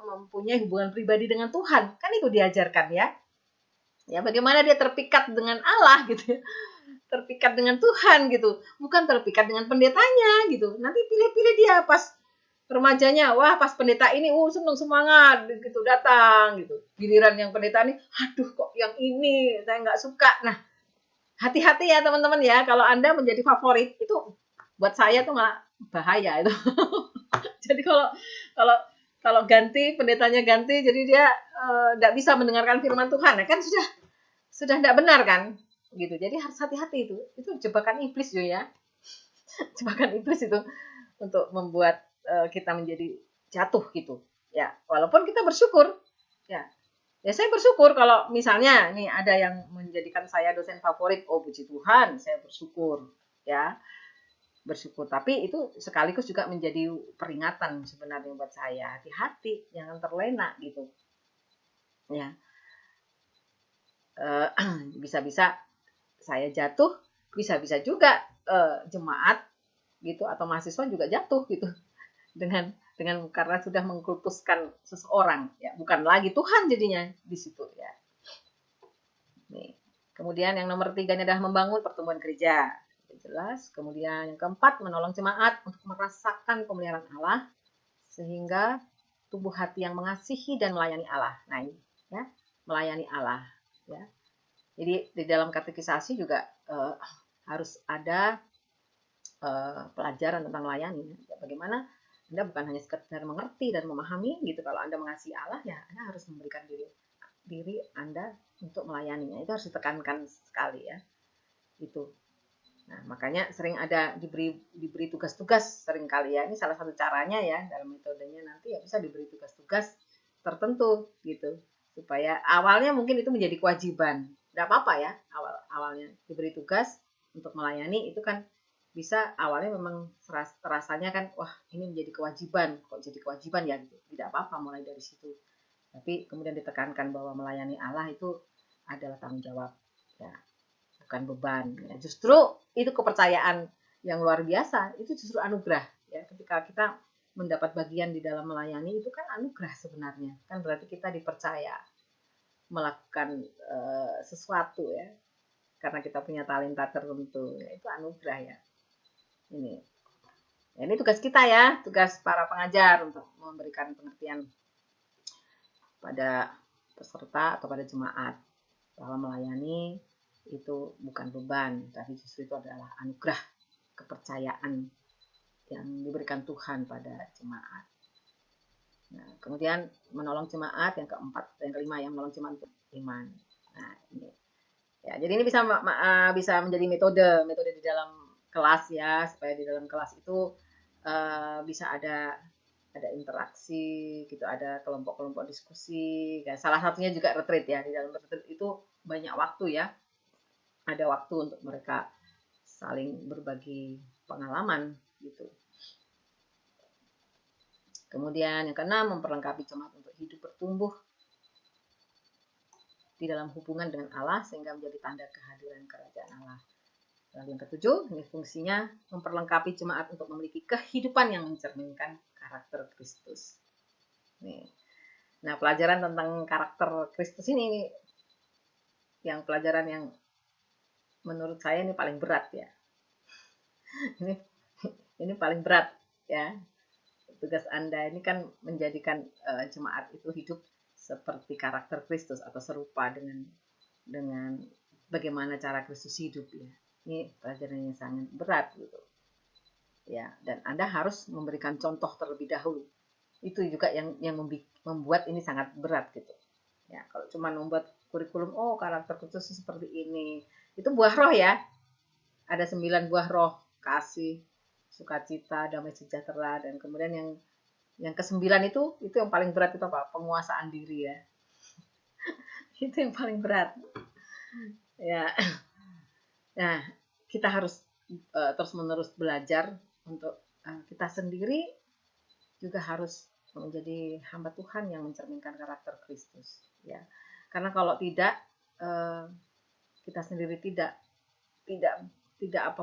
mempunyai hubungan pribadi dengan Tuhan, kan itu diajarkan ya. Ya, bagaimana dia terpikat dengan Allah gitu ya. Terpikat dengan Tuhan gitu, bukan terpikat dengan pendetanya gitu. Nanti pilih-pilih dia pas remajanya, wah pas pendeta ini seneng semangat gitu datang gitu. Giliran yang pendeta ini, aduh kok yang ini saya nggak suka. Nah, hati-hati ya teman-teman ya, kalau Anda menjadi favorit itu buat saya tuh malah bahaya itu. Jadi kalau ganti pendetanya ganti, jadi dia nggak bisa mendengarkan firman Tuhan, nah kan sudah nggak benar kan, gitu. Jadi harus hati-hati itu jebakan iblis ya, jebakan iblis itu untuk membuat kita menjadi jatuh gitu. Ya, walaupun kita bersyukur, ya saya bersyukur kalau misalnya nih ada yang menjadikan saya dosen favorit, oh puji Tuhan, saya bersyukur, ya. Bersyukur, tapi itu sekaligus juga menjadi peringatan sebenarnya buat saya, hati-hati jangan terlena gitu ya. Bisa-bisa saya jatuh, bisa-bisa juga jemaat gitu atau mahasiswa juga jatuh gitu dengan karena sudah mengkultuskan seseorang ya, bukan lagi Tuhan jadinya di situ ya. Nih, kemudian yang nomor 3 adalah membangun pertumbuhan gereja. Jelas. Kemudian yang keempat, menolong jemaat untuk merasakan pemeliharaan Allah sehingga tumbuh hati yang mengasihi dan melayani Allah. Nah, ini ya, melayani Allah ya. Jadi di dalam katekisasi juga harus ada pelajaran tentang melayani. Bagaimana Anda bukan hanya sekedar mengerti dan memahami gitu. Kalau Anda mengasihi Allah, ya Anda harus memberikan diri Anda untuk melayaninya. Itu harus ditekankan sekali ya. Itu. Nah, makanya sering ada diberi tugas-tugas sering kali ya. Ini salah satu caranya ya dalam metodenya, nanti ya bisa diberi tugas-tugas tertentu gitu. Supaya awalnya mungkin itu menjadi kewajiban. Tidak apa-apa ya awalnya diberi tugas untuk melayani, itu kan bisa awalnya memang terasanya kan, wah ini menjadi kewajiban, kok jadi kewajiban ya gitu. Tidak apa-apa mulai dari situ. Tapi kemudian ditekankan bahwa melayani Allah itu adalah tanggung jawab ya, bukan beban ya. Justru itu kepercayaan yang luar biasa, itu justru anugerah ya. Ketika kita mendapat bagian di dalam melayani, itu kan anugerah sebenarnya, kan berarti kita dipercaya melakukan sesuatu ya, karena kita punya talenta tertentu ya, itu anugerah ya. Ini tugas kita ya, tugas para pengajar untuk memberikan pengertian pada peserta atau pada jemaat bahwa melayani itu bukan beban, tapi justru itu adalah anugerah, kepercayaan yang diberikan Tuhan pada jemaat. Nah, kemudian menolong jemaat yang keempat, yang kelima, yang menolong jemaat untuk iman. Nah, ini ya, jadi ini bisa menjadi metode di dalam kelas ya, supaya di dalam kelas itu bisa ada interaksi gitu, ada kelompok-kelompok diskusi. Ya, salah satunya juga retreat ya. Di dalam retreat itu banyak waktu ya. Ada waktu untuk mereka saling berbagi pengalaman gitu. Kemudian yang keenam, memperlengkapi jemaat untuk hidup bertumbuh di dalam hubungan dengan Allah sehingga menjadi tanda kehadiran kerajaan Allah. Lalu yang ketujuh, ini fungsinya memperlengkapi jemaat untuk memiliki kehidupan yang mencerminkan karakter Kristus. Nih. Nah, pelajaran tentang karakter Kristus ini yang pelajaran yang menurut saya ini paling berat ya. Ini paling berat ya. Tugas Anda ini kan menjadikan jemaat itu hidup seperti karakter Kristus atau serupa dengan bagaimana cara Kristus hidup ya. Ini pelajaran yang sangat berat gitu. Ya, dan Anda harus memberikan contoh terlebih dahulu. Itu juga yang membuat ini sangat berat gitu. Ya, kalau cuma membuat kurikulum, oh karakter Kristus seperti ini, itu buah roh ya. Ada 9 buah roh, kasih, sukacita, damai sejahtera, dan kemudian yang ke-9 itu yang paling berat itu apa? Penguasaan diri ya. Itu yang paling berat. Ya. Nah, kita harus terus-menerus belajar untuk kita sendiri juga harus menjadi hamba Tuhan yang mencerminkan karakter Kristus ya. Karena kalau tidak kita sendiri tidak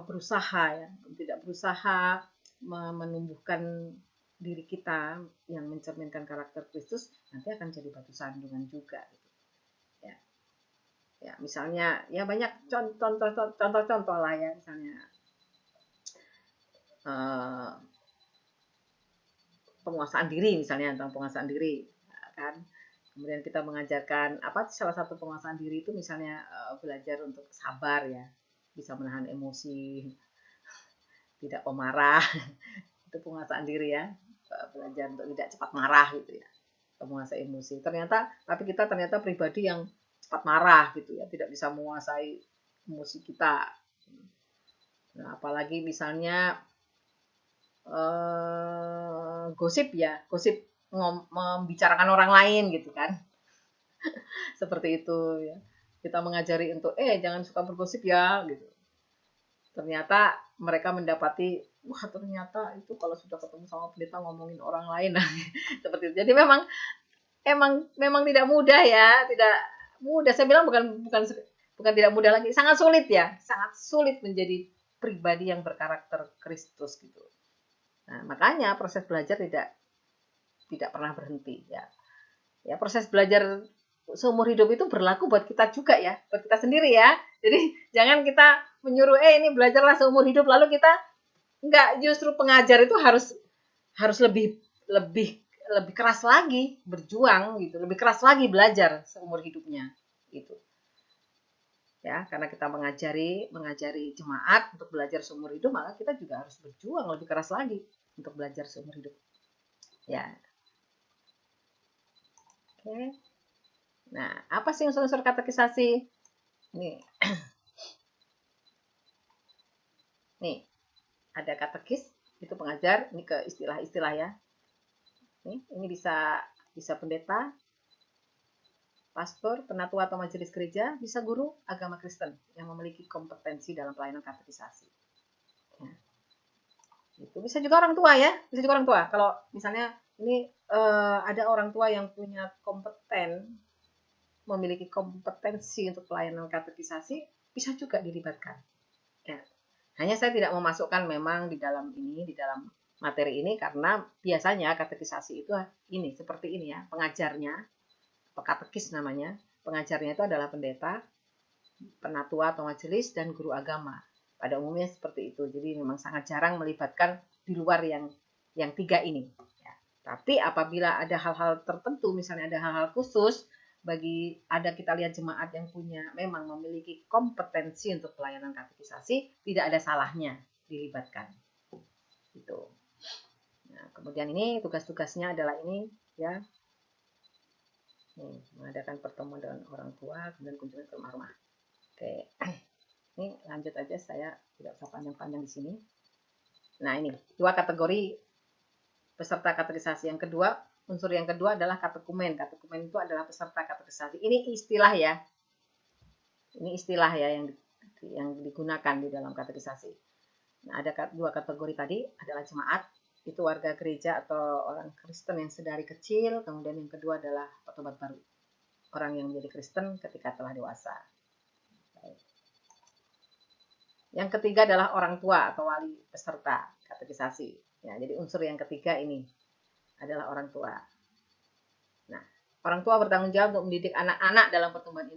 berusaha ya, tidak berusaha menumbuhkan diri kita yang mencerminkan karakter Kristus, nanti akan jadi batu sandungan juga gitu. Ya. Ya, misalnya ya banyak contoh lah ya, misalnya penguasaan diri misalnya, tentang penguasaan diri kan. Kemudian kita mengajarkan salah satu penguasaan diri itu misalnya belajar untuk sabar ya, bisa menahan emosi, tidak pemarah. Itu penguasaan diri ya, belajar untuk tidak cepat marah gitu ya, menguasai emosi. Tapi kita ternyata pribadi yang cepat marah gitu ya, tidak bisa menguasai emosi kita. Nah, apalagi misalnya gosip membicarakan orang lain gitu kan. Seperti itu ya. Kita mengajari untuk jangan suka bergosip ya gitu. Ternyata mereka mendapati, wah ternyata itu kalau sudah ketemu sama pendeta ngomongin orang lain. Seperti itu. Jadi memang tidak mudah ya, tidak mudah. Saya bilang bukan tidak mudah lagi, sangat sulit ya, sangat sulit menjadi pribadi yang berkarakter Kristus gitu. Nah, makanya proses belajar tidak pernah berhenti ya. Ya, proses belajar seumur hidup itu berlaku buat kita juga ya, buat kita sendiri ya. Jadi jangan kita menyuruh ini belajarlah seumur hidup, lalu kita enggak, justru pengajar itu harus lebih keras lagi berjuang gitu, lebih keras lagi belajar seumur hidupnya gitu. Ya, karena kita mengajari jemaat untuk belajar seumur hidup, maka kita juga harus berjuang lebih keras lagi untuk belajar seumur hidup. Ya. Oke. Nah, apa sih unsur-unsur katekisasi? Nih. Nih, ada katekis, itu pengajar, ini ke istilah-istilah ya. Nih, ini bisa pendeta, pastor, penatua atau majelis gereja, bisa guru agama Kristen yang memiliki kompetensi dalam pelayanan katekisasi. Ya. Itu bisa juga orang tua ya, bisa juga orang tua. Kalau misalnya ini ada orang tua yang punya memiliki kompetensi untuk pelayanan katekisasi, bisa juga dilibatkan. Ya. Hanya saya tidak memasukkan memang di dalam materi ini karena biasanya katekisasi itu ini seperti ini ya, pengajarnya, katekis namanya, pengajarnya itu adalah pendeta, penatua atau majelis dan guru agama. Pada umumnya seperti itu. Jadi memang sangat jarang melibatkan di luar yang tiga ini. Ya. Tapi apabila ada hal-hal tertentu, misalnya ada hal-hal khusus, kita lihat jemaat yang memang memiliki kompetensi untuk pelayanan katekisasi, tidak ada salahnya dilibatkan. Gitu. Nah, kemudian ini tugas-tugasnya adalah ini ya. Nih, mengadakan pertemuan dengan orang tua, kemudian kunjungan ke rumah-rumah. Oke. Ini lanjut aja, saya tidak usah panjang-panjang di sini. Nah, ini dua kategori peserta katekisasi. Yang kedua, unsur yang kedua adalah katekumen. Katekumen itu adalah peserta katekisasi. Ini istilah ya. Ini istilah ya yang digunakan di dalam katekisasi. Nah, ada dua kategori tadi, adalah jemaat, itu warga gereja atau orang Kristen yang sedari kecil. Kemudian yang kedua adalah petobat baru, orang yang menjadi Kristen ketika telah dewasa. Yang ketiga adalah orang tua atau wali peserta katekisasi. Ya, jadi unsur yang ketiga ini adalah orang tua. Nah, orang tua bertanggung jawab untuk mendidik anak-anak dalam pertumbuhan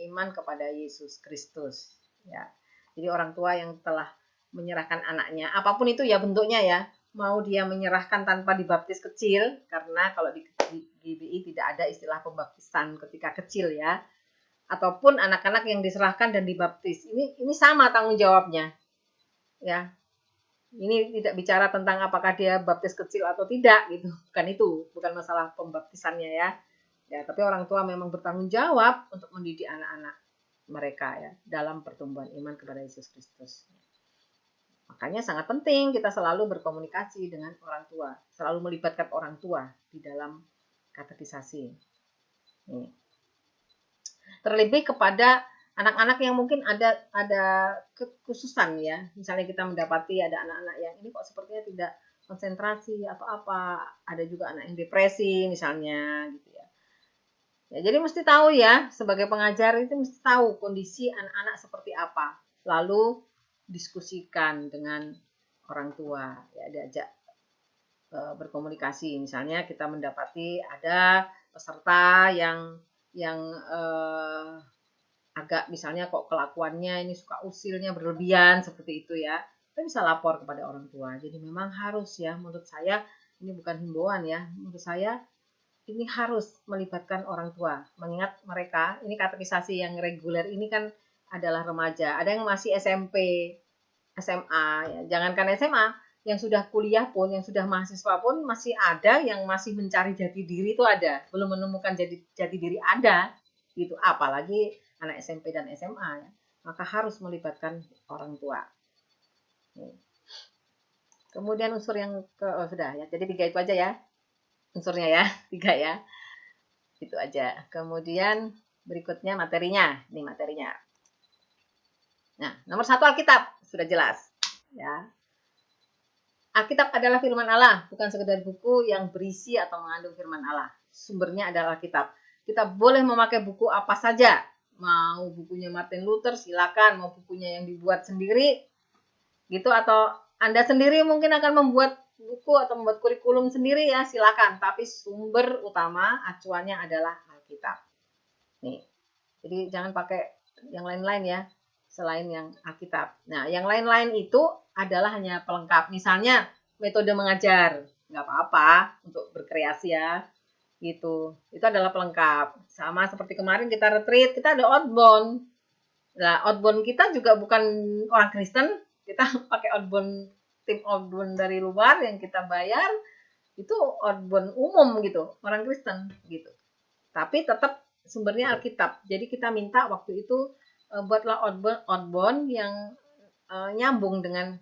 iman kepada Yesus Kristus. Ya, jadi orang tua yang telah menyerahkan anaknya, apapun itu ya bentuknya ya, mau dia menyerahkan tanpa dibaptis kecil, karena kalau di GBI tidak ada istilah pembaptisan ketika kecil ya, ataupun anak-anak yang diserahkan dan dibaptis. Ini sama tanggung jawabnya. Ya. Ini tidak bicara tentang apakah dia baptis kecil atau tidak gitu. Bukan masalah pembaptisannya ya. Ya, tapi orang tua memang bertanggung jawab untuk mendidik anak-anak mereka ya dalam pertumbuhan iman kepada Yesus Kristus. Makanya sangat penting kita selalu berkomunikasi dengan orang tua, selalu melibatkan orang tua di dalam katekisasi. Nih. Terlebih kepada anak-anak yang mungkin ada kekhususan ya. Misalnya kita mendapati ada anak-anak yang ini kok sepertinya tidak konsentrasi atau apa. Ada juga anak yang depresi misalnya gitu ya. Ya, jadi mesti tahu ya, sebagai pengajar itu mesti tahu kondisi anak-anak seperti apa. Lalu diskusikan dengan orang tua, ya diajak berkomunikasi. Misalnya kita mendapati ada peserta yang agak misalnya kok kelakuannya ini suka usilnya berlebihan seperti itu ya, kita bisa lapor kepada orang tua. Jadi memang harus ya, menurut saya ini bukan himbauan ya, menurut saya ini harus melibatkan orang tua, mengingat mereka ini katekisasi yang reguler ini kan adalah remaja, ada yang masih SMP, SMA ya, jangankan SMA, yang sudah kuliah pun, yang sudah mahasiswa pun masih ada yang masih mencari jati diri itu ada, belum menemukan jati diri ada gitu, apalagi anak SMP dan SMA ya, maka harus melibatkan orang tua. Kemudian unsur yang sudah ya, jadi 3 itu aja ya unsurnya ya, 3 ya, itu aja. Kemudian berikutnya materinya, ini materinya. Nah, nomor 1 Alkitab, sudah jelas ya. Alkitab adalah firman Allah, bukan sekedar buku yang berisi atau mengandung firman Allah. Sumbernya adalah Alkitab. Kita boleh memakai buku apa saja, mau bukunya Martin Luther silakan, mau bukunya yang dibuat sendiri gitu, atau Anda sendiri mungkin akan membuat buku atau membuat kurikulum sendiri ya, silakan, tapi sumber utama acuannya adalah Alkitab. Nih. Jadi jangan pakai yang lain-lain ya selain yang Alkitab. Nah, yang lain-lain itu adalah hanya pelengkap. Misalnya metode mengajar, nggak apa-apa untuk berkreasi ya. Gitu. Itu adalah pelengkap. Sama seperti kemarin kita retreat, kita ada outbound. Nah, outbound kita juga bukan orang Kristen, kita pakai outbound, tim outbound dari luar yang kita bayar, itu outbound umum gitu, orang Kristen gitu. Tapi tetap sumbernya Alkitab. Jadi kita minta waktu itu buatlah outbound yang nyambung dengan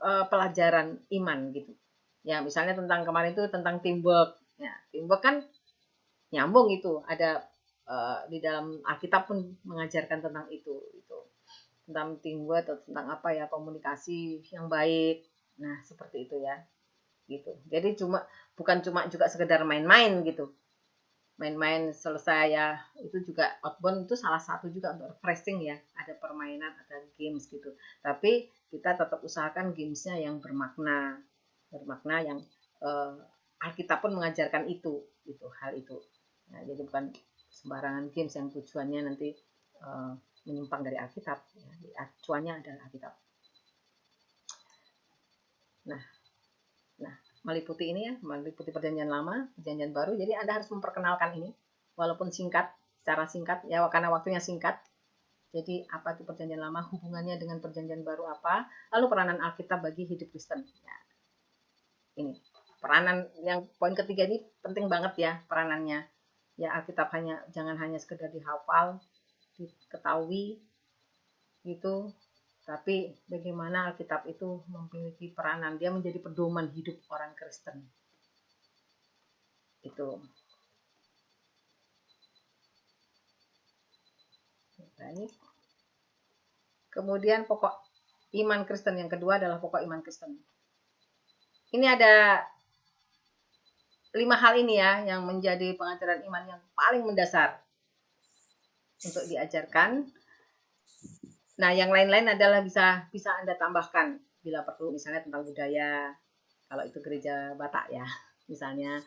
pelajaran iman gitu. Ya, misalnya tentang kemarin itu tentang teamwork. Ya, teamwork kan nyambung itu. Ada di dalam Alkitab pun mengajarkan tentang itu. Tentang teamwork atau tentang apa ya, komunikasi yang baik. Nah, seperti itu ya. Gitu. Jadi bukan cuma juga sekedar main-main gitu. Main-main selesai ya, itu juga outbound itu salah satu juga untuk refreshing ya, ada permainan, ada games gitu, tapi kita tetap usahakan gamesnya yang bermakna yang Alkitab pun mengajarkan itu hal itu. Nah, jadi bukan sembarangan games yang tujuannya nanti menyimpang dari Alkitab ya, acuannya adalah Alkitab. Nah, meliputi ini ya, meliputi perjanjian lama, perjanjian baru. Jadi Anda harus memperkenalkan ini, walaupun singkat, secara singkat ya, karena waktunya singkat. Jadi apa itu perjanjian lama, hubungannya dengan perjanjian baru apa, lalu peranan Alkitab bagi hidup Kristen. Ya, ini peranan yang poin ketiga ini penting banget ya, peranannya. Ya, Alkitab jangan hanya sekedar dihafal, diketahui gitu, tapi bagaimana Alkitab itu memiliki peranan, dia menjadi pedoman hidup orang Kristen. Itu. Baik. Kemudian pokok iman Kristen yang kedua adalah pokok iman Kristen. Ini ada 5 hal ini ya yang menjadi pengajaran iman yang paling mendasar untuk diajarkan. Nah, yang lain-lain adalah bisa Anda tambahkan bila perlu, misalnya tentang budaya, kalau itu gereja Batak ya, misalnya,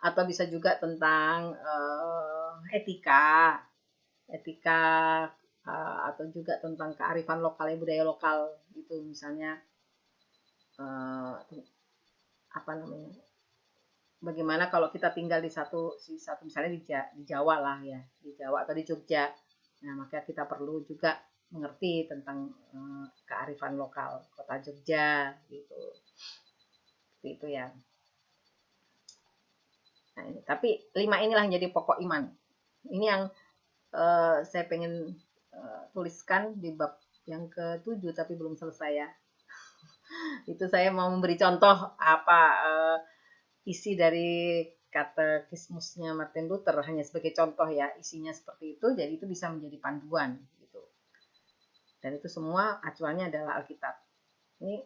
atau bisa juga tentang etika atau juga tentang kearifan lokal, budaya lokal gitu, misalnya apa namanya, bagaimana kalau kita tinggal di satu misalnya di Jawa lah ya, di Jawa atau di Jogja. Nah, maka kita perlu juga mengerti tentang kearifan lokal kota Jogja gitu. Seperti itu ya. Nah, ini, tapi 5 inilah yang jadi pokok iman. Ini yang saya pengen tuliskan di bab yang ke-7 tapi belum selesai ya. Itu saya mau memberi contoh apa isi dari katekismusnya Martin Luther, hanya sebagai contoh ya, isinya seperti itu, jadi itu bisa menjadi panduan gitu. Dan itu semua acuannya adalah Alkitab. Ini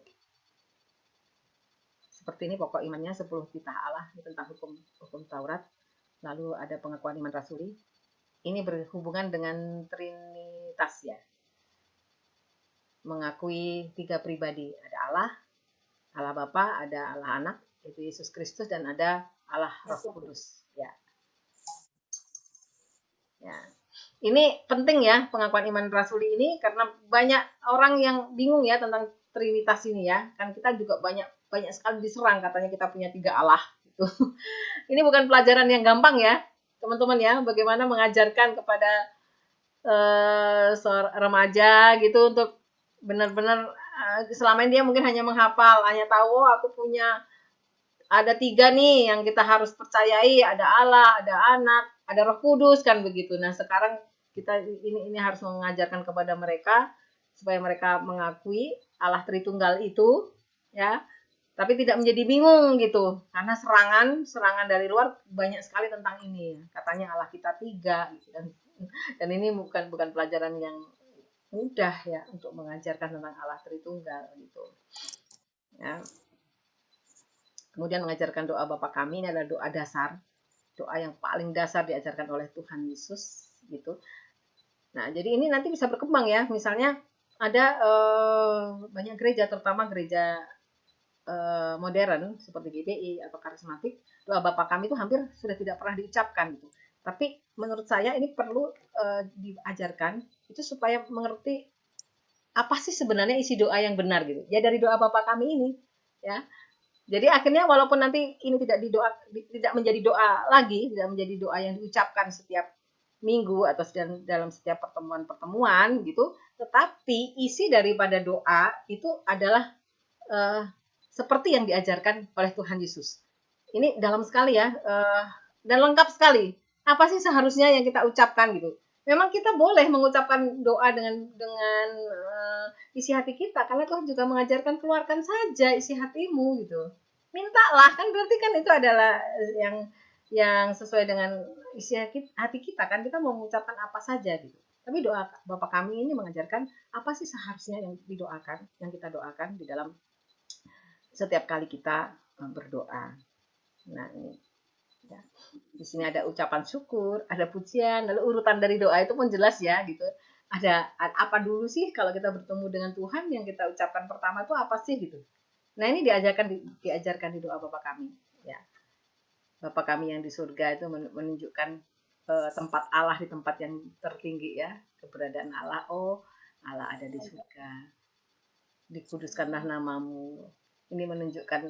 seperti ini pokok imannya, 10 titah Allah tentang hukum Taurat. Lalu ada pengakuan iman rasuli. Ini berhubungan dengan Trinitas ya. Mengakui 3 pribadi, ada Allah Bapa, ada Allah Anak, yaitu Yesus Kristus, dan ada Allah Roh Kudus ya. Ya. Ini penting ya, pengakuan iman rasuli ini, karena banyak orang yang bingung ya tentang Trinitas ini ya. Kan kita juga banyak sekali diserang, katanya kita punya 3 Allah gitu. Ini bukan pelajaran yang gampang ya, teman-teman ya, bagaimana mengajarkan kepada seorang remaja gitu untuk benar-benar selama ini dia mungkin hanya menghafal, hanya tahu aku punya ada 3 nih yang kita harus percayai, ada Allah, ada Anak, ada Roh Kudus kan begitu. Nah, sekarang kita ini harus mengajarkan kepada mereka supaya mereka mengakui Allah Tritunggal itu ya, tapi tidak menjadi bingung gitu, karena serangan dari luar banyak sekali tentang ini. Katanya Allah kita 3 gitu, dan ini bukan pelajaran yang mudah ya untuk mengajarkan tentang Allah Tritunggal gitu. Ya. Kemudian mengajarkan doa Bapa Kami, ini adalah doa dasar, doa yang paling dasar diajarkan oleh Tuhan Yesus gitu. Nah, jadi ini nanti bisa berkembang ya. Misalnya ada banyak gereja, terutama gereja modern seperti GBI atau karismatik, doa Bapa Kami itu hampir sudah tidak pernah diucapkan gitu. Tapi menurut saya ini perlu diajarkan itu supaya mengerti apa sih sebenarnya isi doa yang benar gitu. Ya dari doa Bapa Kami ini ya. Jadi akhirnya walaupun nanti ini tidak menjadi doa lagi, tidak menjadi doa yang diucapkan setiap minggu atau dalam setiap pertemuan gitu, tetapi isi daripada doa itu adalah seperti yang diajarkan oleh Tuhan Yesus. ini dalam sekali ya, dan lengkap sekali. Apa sih seharusnya yang kita ucapkan gitu? Memang kita boleh mengucapkan doa dengan isi hati kita, karena Tuhan juga mengajarkan keluarkan saja isi hatimu gitu. Mintalah, kan berarti kan itu adalah yang sesuai dengan isi hati kita kan, kita mau mengucapkan apa saja gitu. Tapi doa Bapa kami ini mengajarkan apa sih seharusnya yang didoakan, yang kita doakan di dalam setiap kali kita berdoa. Nah, ini ya. Di sini ada ucapan syukur, ada pujian, lalu urutan dari doa itu pun jelas ya gitu. Ada apa dulu sih kalau kita bertemu dengan Tuhan yang kita ucapkan pertama itu apa sih gitu. Nah, ini diajarkan di doa Bapa kami ya. Bapa kami yang di surga itu menunjukkan tempat Allah di tempat yang tertinggi ya, keberadaan Allah. Oh, Allah ada di surga. Dikuduskanlah namamu. Ini menunjukkan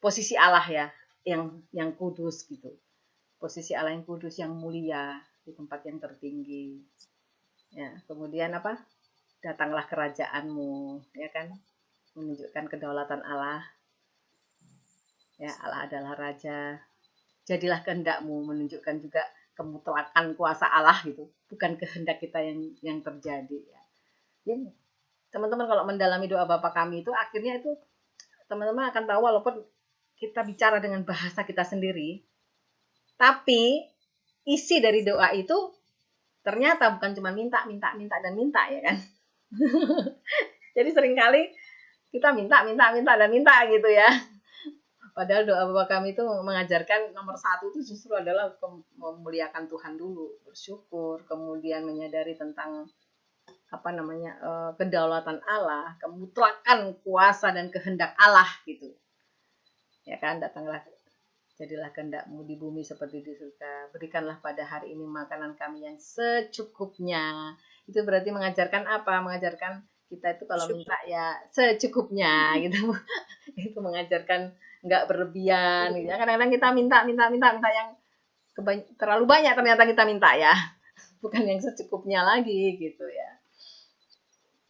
posisi Allah ya, yang kudus gitu. Posisi Allah yang kudus, yang mulia di tempat yang tertinggi. Ya, kemudian apa? Datanglah kerajaanmu, ya kan? Menunjukkan kedaulatan Allah. Ya, Allah adalah raja. Jadilah kehendakmu, menunjukkan juga kemutlakan kuasa Allah gitu. Bukan kehendak kita yang terjadi ya. Jadi teman-teman kalau mendalami doa Bapa kami itu akhirnya itu teman-teman akan tahu walaupun kita bicara dengan bahasa kita sendiri, tapi isi dari doa itu ternyata bukan cuma minta ya kan. Jadi seringkali kita minta gitu ya. Padahal doa Bapa kami itu mengajarkan nomor satu itu justru adalah memuliakan Tuhan dulu, bersyukur, kemudian menyadari tentang kedaulatan Allah, kemutlakan kuasa dan kehendak Allah gitu. Ya kan, datanglah jadilah kehendakmu di bumi seperti di surga. Berikanlah pada hari ini makanan kami yang secukupnya. Itu berarti mengajarkan apa? Mengajarkan kita itu kalau minta ya secukupnya gitu. Itu mengajarkan nggak berlebihan gitu. Kadang-kadang kita minta yang terlalu banyak ternyata kita minta ya. Bukan yang secukupnya lagi gitu ya.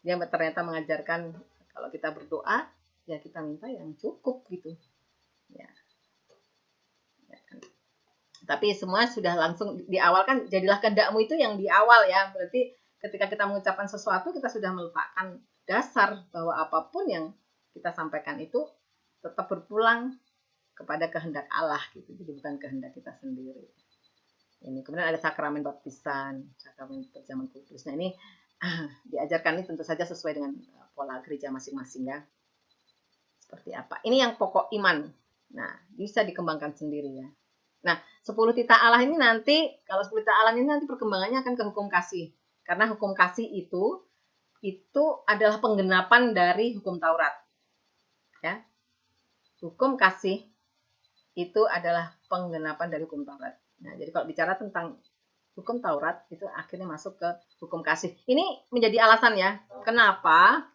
Dia ternyata mengajarkan kalau kita berdoa ya kita minta yang cukup gitu. Ya. Tapi semua sudah langsung di awal kan, jadilah kehendakmu itu yang di awal ya. Berarti ketika kita mengucapkan sesuatu kita sudah meletakkan dasar bahwa apapun yang kita sampaikan itu tetap berpulang kepada kehendak Allah gitu. Jadi bukan kehendak kita sendiri. Ini kemudian ada sakramen baptisan, sakramen perjamuan kudus. Nah, ini diajarkan ini tentu saja sesuai dengan pola gereja masing-masing ya. Seperti apa? Ini yang pokok iman. Nah, bisa dikembangkan sendiri ya. Nah, 10 titah Allah ini nanti, kalau 10 titah Allah ini nanti perkembangannya akan ke hukum kasih. Karena hukum kasih itu adalah penggenapan dari hukum Taurat. Ya. Hukum kasih itu adalah penggenapan dari hukum Taurat. Nah, jadi kalau bicara tentang hukum Taurat, itu akhirnya masuk ke hukum kasih. Ini menjadi alasan ya, kenapa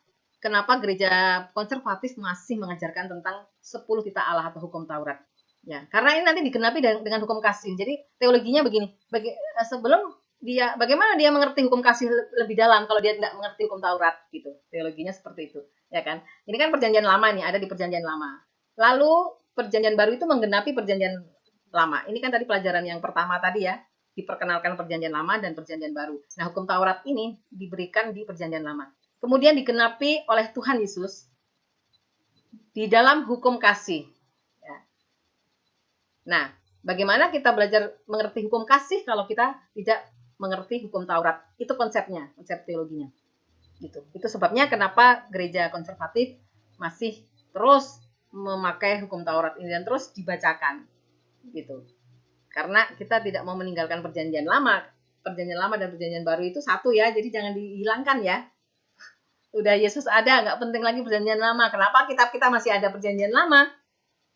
gereja konservatif masih mengajarkan tentang 10 titah Allah atau hukum Taurat. Ya, karena ini nanti digenapi dengan hukum kasih. Jadi teologinya begini, bagaimana dia mengerti hukum kasih lebih dalam kalau dia tidak mengerti hukum Taurat gitu. Teologinya seperti itu, ya kan? Ini kan perjanjian lama nih, ada di perjanjian lama. Lalu perjanjian baru itu menggenapi perjanjian lama. Ini kan tadi pelajaran yang pertama tadi ya, diperkenalkan perjanjian lama dan perjanjian baru. Nah, hukum Taurat ini diberikan di perjanjian lama. Kemudian digenapi oleh Tuhan Yesus di dalam hukum kasih. Nah, bagaimana kita belajar mengerti hukum kasih kalau kita tidak mengerti hukum Taurat? Itu konsepnya, konsep teologinya. Gitu. Itu sebabnya kenapa gereja konservatif masih terus memakai hukum Taurat ini dan terus dibacakan. Gitu. Karena kita tidak mau meninggalkan perjanjian lama. Perjanjian lama dan perjanjian baru itu satu ya, jadi jangan dihilangkan ya. Udah Yesus ada, nggak penting lagi perjanjian lama. Kenapa kitab kita masih ada perjanjian lama?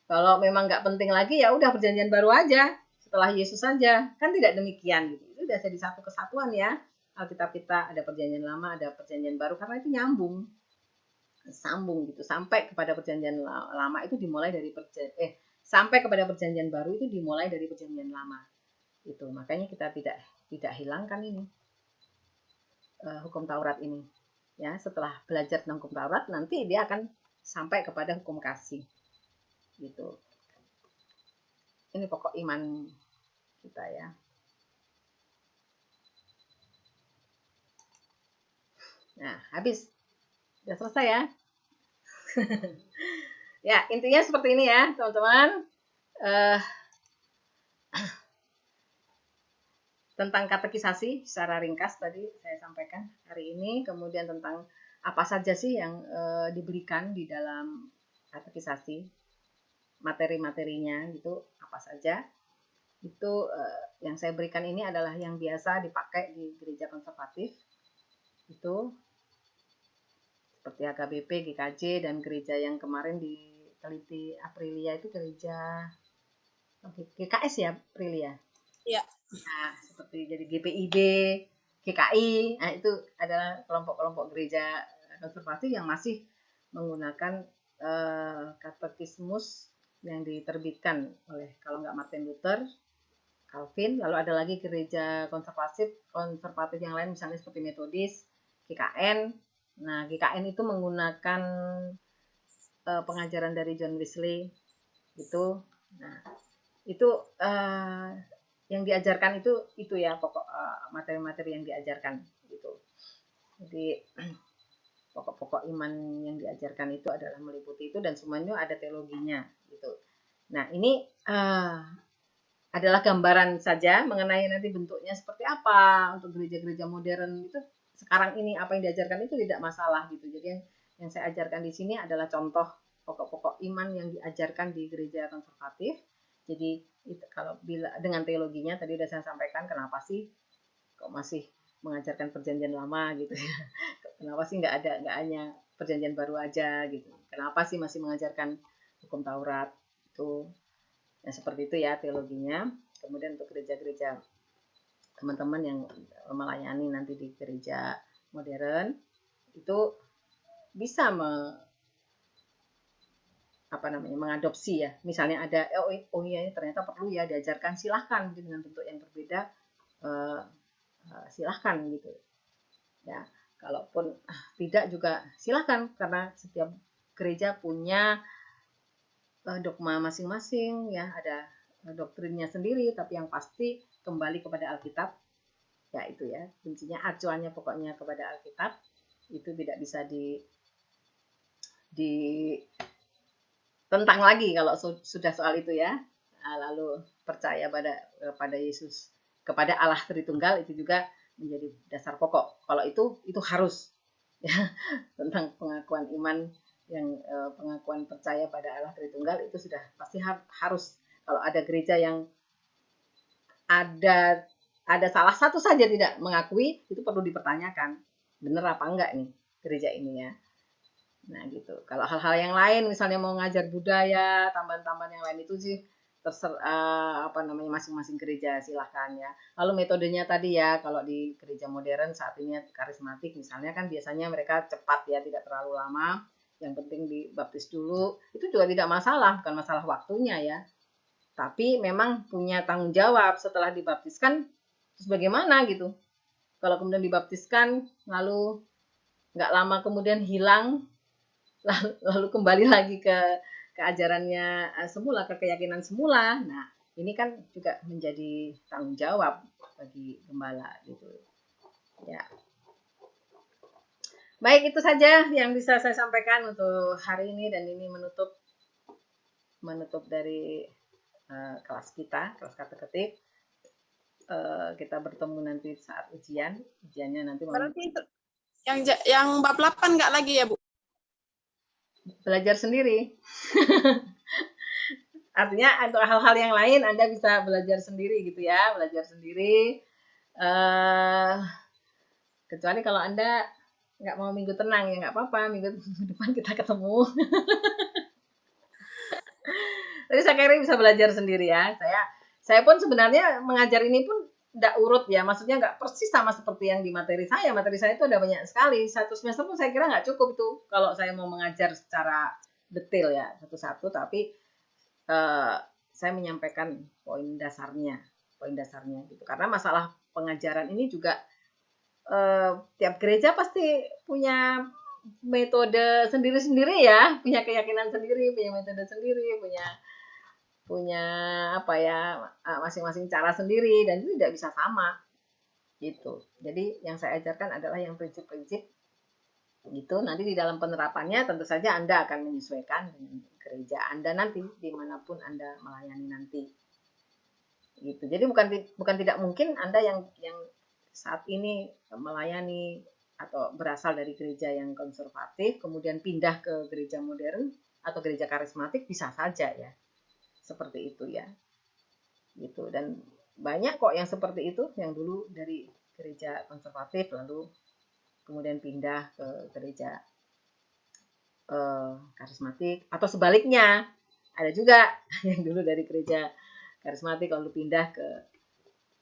Kalau memang nggak penting lagi ya udah perjanjian baru aja setelah Yesus saja, kan tidak demikian gitu. Itu udah jadi satu kesatuan ya. Alkitab kita ada perjanjian lama, ada perjanjian baru karena itu sambung gitu sampai kepada perjanjian lama itu dimulai dari sampai kepada perjanjian baru itu dimulai dari perjanjian lama. Itu makanya kita tidak hilangkan ini hukum Taurat ini. Ya, setelah belajar tentang hukum Taurat nanti dia akan sampai kepada hukum kasih. Gitu. Ini pokok iman kita ya. Nah, habis. Sudah selesai ya. Ya, intinya seperti ini ya, teman-teman. Tentang katekisasi secara ringkas tadi saya sampaikan hari ini, kemudian tentang apa saja sih yang diberikan di dalam katekisasi, materi-materinya gitu, apa saja. Itu yang saya berikan ini adalah yang biasa dipakai di gereja konservatif. Itu seperti HKBP, GKJ, dan gereja yang kemarin diteliti Aprilia itu gereja GKS ya, Aprilia. Iya. Nah, seperti jadi GPIB, GKI, nah itu adalah kelompok-kelompok gereja konservatif yang masih menggunakan katekismus yang diterbitkan oleh, kalau nggak Martin Luther, Calvin, lalu ada lagi gereja konservatif yang lain misalnya seperti Metodis, GKN. Nah, GKN itu menggunakan pengajaran dari John Wesley gitu. Nah, itu yang diajarkan itu ya pokok materi-materi yang diajarkan gitu. Jadi pokok-pokok iman yang diajarkan itu adalah meliputi itu, dan semuanya ada teologinya gitu. Nah, ini adalah gambaran saja mengenai nanti bentuknya seperti apa untuk gereja-gereja modern itu sekarang ini, apa yang diajarkan itu tidak masalah gitu. Jadi yang saya ajarkan di sini adalah contoh pokok-pokok iman yang diajarkan di gereja konservatif. Jadi kalau bila dengan teologinya tadi sudah saya sampaikan, kenapa sih kok masih mengajarkan perjanjian lama gitu ya? Kenapa sih nggak hanya perjanjian baru aja gitu? Kenapa sih masih mengajarkan hukum Taurat itu? Nah, seperti itu ya teologinya. Kemudian untuk gereja-gereja teman-teman yang melayani nanti di gereja modern itu bisa mengadopsi ya. Misalnya ada oh iya ternyata perlu ya diajarkan, silahkan gitu, dengan bentuk yang berbeda silahkan gitu. Ya, kalaupun tidak juga silahkan, karena setiap gereja punya dogma masing-masing ya, ada doktrinnya sendiri, tapi yang pasti kembali kepada Alkitab. Ya itu ya, kuncinya acuannya pokoknya kepada Alkitab. Itu tidak bisa tentang lagi kalau sudah soal itu ya. Lalu percaya pada Yesus, kepada Allah Tritunggal, itu juga menjadi dasar pokok. Kalau itu harus ya, tentang pengakuan iman yang pengakuan percaya pada Allah Tritunggal itu sudah pasti harus. Kalau ada gereja yang ada salah satu saja tidak mengakui, itu perlu dipertanyakan, benar apa enggak nih gereja ini ya. Nah gitu. Kalau hal-hal yang lain misalnya mau ngajar budaya, tambahan-tambahan yang lain itu sih terserah masing-masing gereja, silahkan ya. Lalu metodenya tadi ya, kalau di gereja modern saat ini karismatik misalnya kan biasanya mereka cepat ya, tidak terlalu lama. Yang penting dibaptis dulu, itu juga tidak masalah, bukan masalah waktunya ya. Tapi memang punya tanggung jawab setelah dibaptiskan, terus bagaimana gitu. Kalau kemudian dibaptiskan, lalu nggak lama kemudian hilang, lalu kembali lagi ke ajarannya semula, ke keyakinan semula. Nah, ini kan juga menjadi tanggung jawab bagi gembala gitu. Ya. Baik, itu saja yang bisa saya sampaikan untuk hari ini, dan ini menutup dari kelas kita, kelas kata-ketik. Kita bertemu nanti saat ujiannya nanti. Berarti itu yang bab 8 nggak lagi ya, Bu? Belajar sendiri. Artinya untuk hal-hal yang lain Anda bisa belajar sendiri gitu ya, belajar sendiri. Kecuali kalau Anda nggak mau minggu tenang ya nggak apa-apa, minggu depan kita ketemu. Tapi saya kira bisa belajar sendiri ya. Saya pun sebenarnya mengajar ini pun tidak urut ya, maksudnya nggak persis sama seperti yang di materi saya. Materi saya itu ada banyak sekali. Satu semester pun saya kira nggak cukup itu kalau saya mau mengajar secara detail ya satu-satu. Tapi saya menyampaikan poin dasarnya gitu. Karena masalah pengajaran ini juga tiap gereja pasti punya metode sendiri-sendiri ya, punya keyakinan sendiri, punya metode sendiri, punya apa ya, masing-masing cara sendiri dan itu tidak bisa sama gitu. Jadi yang saya ajarkan adalah yang prinsip-prinsip gitu. Nanti di dalam penerapannya tentu saja Anda akan menyesuaikan dengan gereja Anda nanti dimanapun Anda melayani nanti. Gitu. Jadi bukan tidak mungkin Anda yang saat ini melayani atau berasal dari gereja yang konservatif kemudian pindah ke gereja modern atau gereja karismatik bisa saja ya. Seperti itu ya. Gitu. Dan banyak kok yang seperti itu yang dulu dari gereja konservatif lalu kemudian pindah ke gereja karismatik atau sebaliknya ada juga yang dulu dari gereja karismatik lalu pindah ke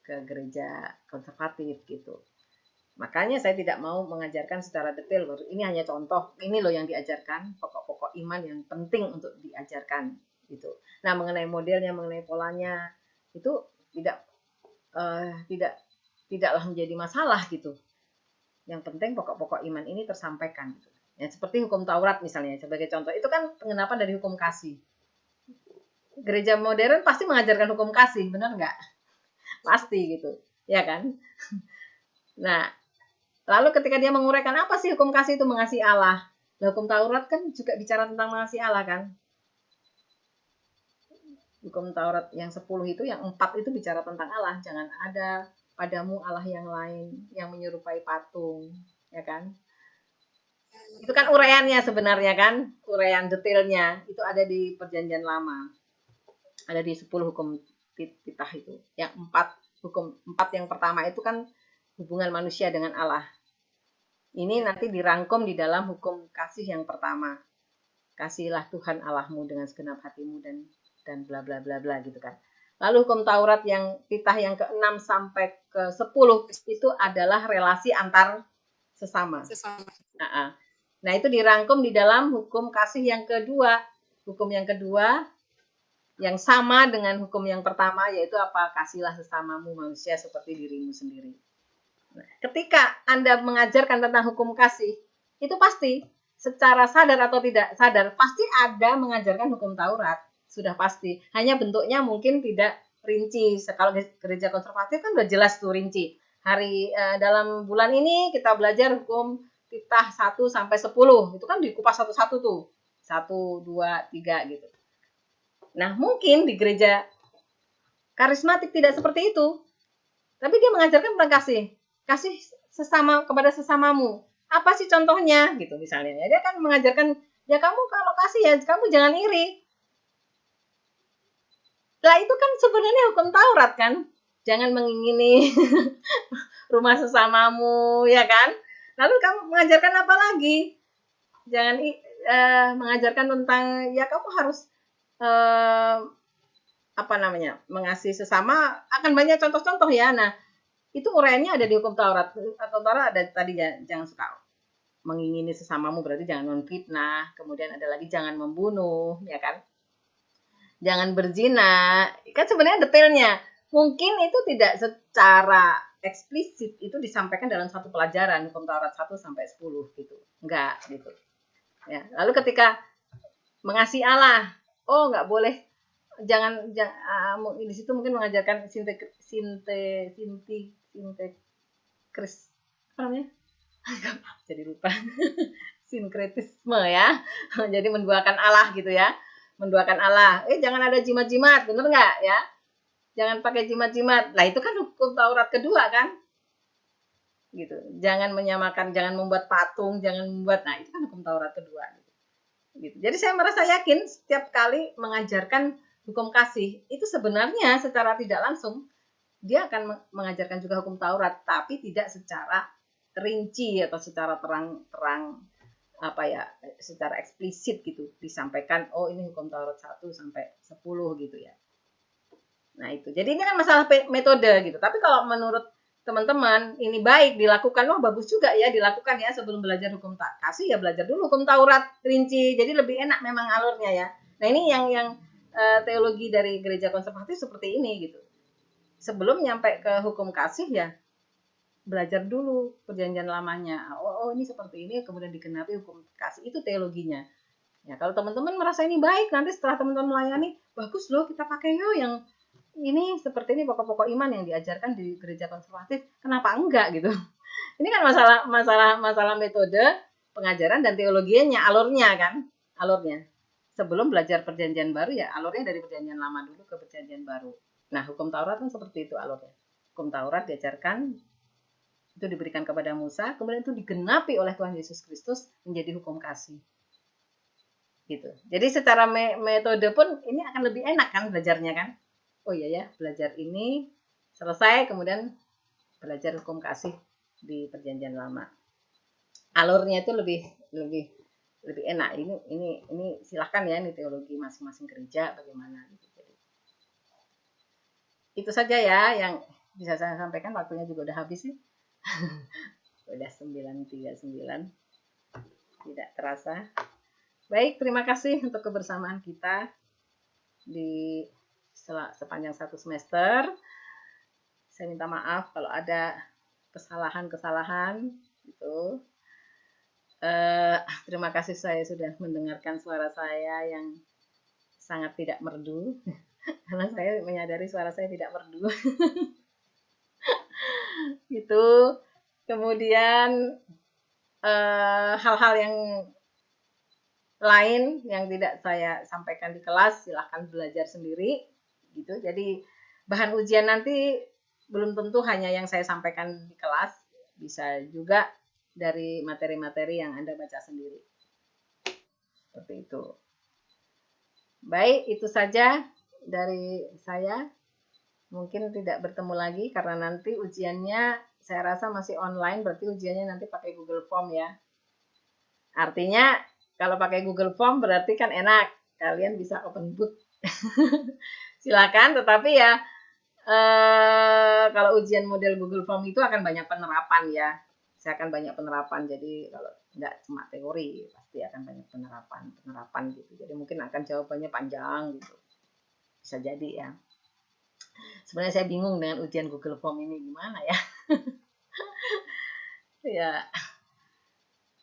gereja konservatif gitu. Makanya saya tidak mau mengajarkan secara detail. Ini hanya contoh. Ini loh yang diajarkan, pokok-pokok iman yang penting untuk diajarkan gitu. Nah, mengenai modelnya, mengenai polanya itu tidaklah menjadi masalah gitu. Yang penting pokok-pokok iman ini tersampaikan gitu. Ya, seperti hukum Taurat misalnya sebagai contoh. Itu kan penggenapan dari hukum kasih. Gereja modern pasti mengajarkan hukum kasih, benar nggak? Pasti gitu, ya kan? Nah, lalu ketika dia menguraikan apa sih hukum kasih itu mengasihi Allah. Hukum Taurat kan juga bicara tentang mengasihi Allah kan. Hukum Taurat yang 10 itu, yang 4 itu bicara tentang Allah. Jangan ada padamu Allah yang lain yang menyerupai patung, ya kan? Itu kan uraiannya sebenarnya kan, uraian detailnya itu ada di Perjanjian Lama. Ada di 10 hukum titah itu. Yang 4 yang pertama itu kan hubungan manusia dengan Allah. Ini nanti dirangkum di dalam hukum kasih yang pertama. Kasihilah Tuhan Allahmu dengan segenap hatimu dan bla bla bla bla gitu kan. Lalu hukum Taurat yang titah yang ke-6 sampai ke-10 itu adalah relasi antar sesama. Nah, itu dirangkum di dalam hukum kasih yang kedua. Hukum yang kedua yang sama dengan hukum yang pertama yaitu apa? Kasihilah sesamamu manusia seperti dirimu sendiri. Nah, ketika Anda mengajarkan tentang hukum kasih, itu pasti secara sadar atau tidak sadar pasti ada mengajarkan hukum Taurat, sudah pasti. Hanya bentuknya mungkin tidak rinci. Kalau gereja konservatif kan udah jelas tuh rinci. Dalam bulan ini kita belajar hukum titah 1 sampai 10. Itu kan dikupas satu-satu tuh. 1, 2, 3 gitu. Nah, mungkin di gereja karismatik tidak seperti itu. Tapi dia mengajarkan tentang kasih. Kasih sesama kepada sesamamu. Apa sih contohnya? Gitu misalnya. Dia kan mengajarkan, ya kamu kalau kasih ya kamu jangan iri. Lah itu kan sebenarnya hukum Taurat kan. Jangan mengingini rumah sesamamu, ya kan? Lalu kamu mengajarkan apa lagi? Jangan mengajarkan tentang ya kamu harus mengasihi sesama, akan banyak contoh-contoh ya. Nah, itu uraiannya ada di hukum Taurat. Atau Taurat ada tadi jangan suka mengingini sesamamu, berarti jangan memfitnah. Kemudian ada lagi jangan membunuh, ya kan? Jangan berzina. Kan sebenarnya detailnya. Mungkin itu tidak secara eksplisit itu disampaikan dalam satu pelajaran hukum Taurat 1 sampai 10 gitu. Enggak gitu. Ya, lalu ketika mengasihi Allah, enggak boleh di situ mungkin mengajarkan jadi lupa sinkretisme ya. Jadi menduakan Allah gitu ya. Menduakan Allah. Jangan ada jimat-jimat, bener nggak ya? Jangan pakai jimat-jimat. Lah itu kan hukum Taurat kedua kan? Gitu. Jangan menyamakan, jangan membuat patung, jangan membuat. Nah, itu kan hukum Taurat kedua gitu. Jadi saya merasa yakin setiap kali mengajarkan hukum kasih, itu sebenarnya secara tidak langsung dia akan mengajarkan juga hukum Taurat, tapi tidak secara rinci atau secara terang-terang secara eksplisit gitu disampaikan, ini hukum Taurat 1 sampai 10 gitu ya. Nah, itu. Jadi ini kan masalah metode gitu. Tapi kalau menurut teman-teman ini baik dilakukan, bagus juga ya dilakukan ya sebelum belajar hukum kasih ya belajar dulu hukum Taurat rinci. Jadi lebih enak memang alurnya ya. Nah, ini yang teologi dari gereja konservatif seperti ini gitu. Sebelum nyampe ke hukum kasih ya belajar dulu perjanjian lamanya. oh ini seperti ini, kemudian digenapi hukum kasih. Itu teologinya. Ya, kalau teman-teman merasa ini baik, nanti setelah teman-teman melayani, bagus loh kita pakai yuk yang ini seperti ini pokok-pokok iman yang diajarkan di gereja konservatif. Kenapa enggak gitu? Ini kan masalah metode pengajaran dan teologinya, alurnya kan, alurnya. Sebelum belajar perjanjian baru ya alurnya dari perjanjian lama dulu ke perjanjian baru. Nah, hukum Taurat kan seperti itu alurnya. Hukum Taurat diajarkan, itu diberikan kepada Musa, kemudian itu digenapi oleh Tuhan Yesus Kristus menjadi hukum kasih. Gitu. Jadi secara metode pun ini akan lebih enak kan belajarnya kan. Oh iya ya, belajar ini selesai kemudian belajar hukum kasih di perjanjian lama. Alurnya itu lebih enak. Ini silahkan ya, ini teologi masing-masing gereja bagaimana gitu. Jadi, itu saja ya yang bisa saya sampaikan, waktunya juga udah habis sih. Udah 9:39. Tidak terasa. Baik, terima kasih untuk kebersamaan kita di sepanjang satu semester. Saya minta maaf kalau ada kesalahan-kesalahan gitu. Terima kasih saya sudah mendengarkan suara saya yang sangat tidak merdu. Karena saya menyadari suara saya tidak merdu. Gitu. Kemudian hal-hal yang lain yang tidak saya sampaikan di kelas silahkan belajar sendiri gitu. Jadi bahan ujian nanti belum tentu hanya yang saya sampaikan di kelas, bisa juga dari materi-materi yang Anda baca sendiri. Seperti itu. Baik, itu saja dari saya. Mungkin tidak bertemu lagi karena nanti ujiannya saya rasa masih online, berarti ujiannya nanti pakai Google Form ya. Artinya kalau pakai Google Form berarti kan enak, kalian bisa open book. Silakan, tetapi ya kalau ujian model Google Form itu akan banyak penerapan ya. Saya akan banyak penerapan, jadi kalau nggak cuma teori, pasti akan banyak penerapan gitu. Jadi mungkin akan jawabannya panjang gitu. Bisa jadi ya. Sebenarnya saya bingung dengan ujian Google Form ini gimana ya. Ya.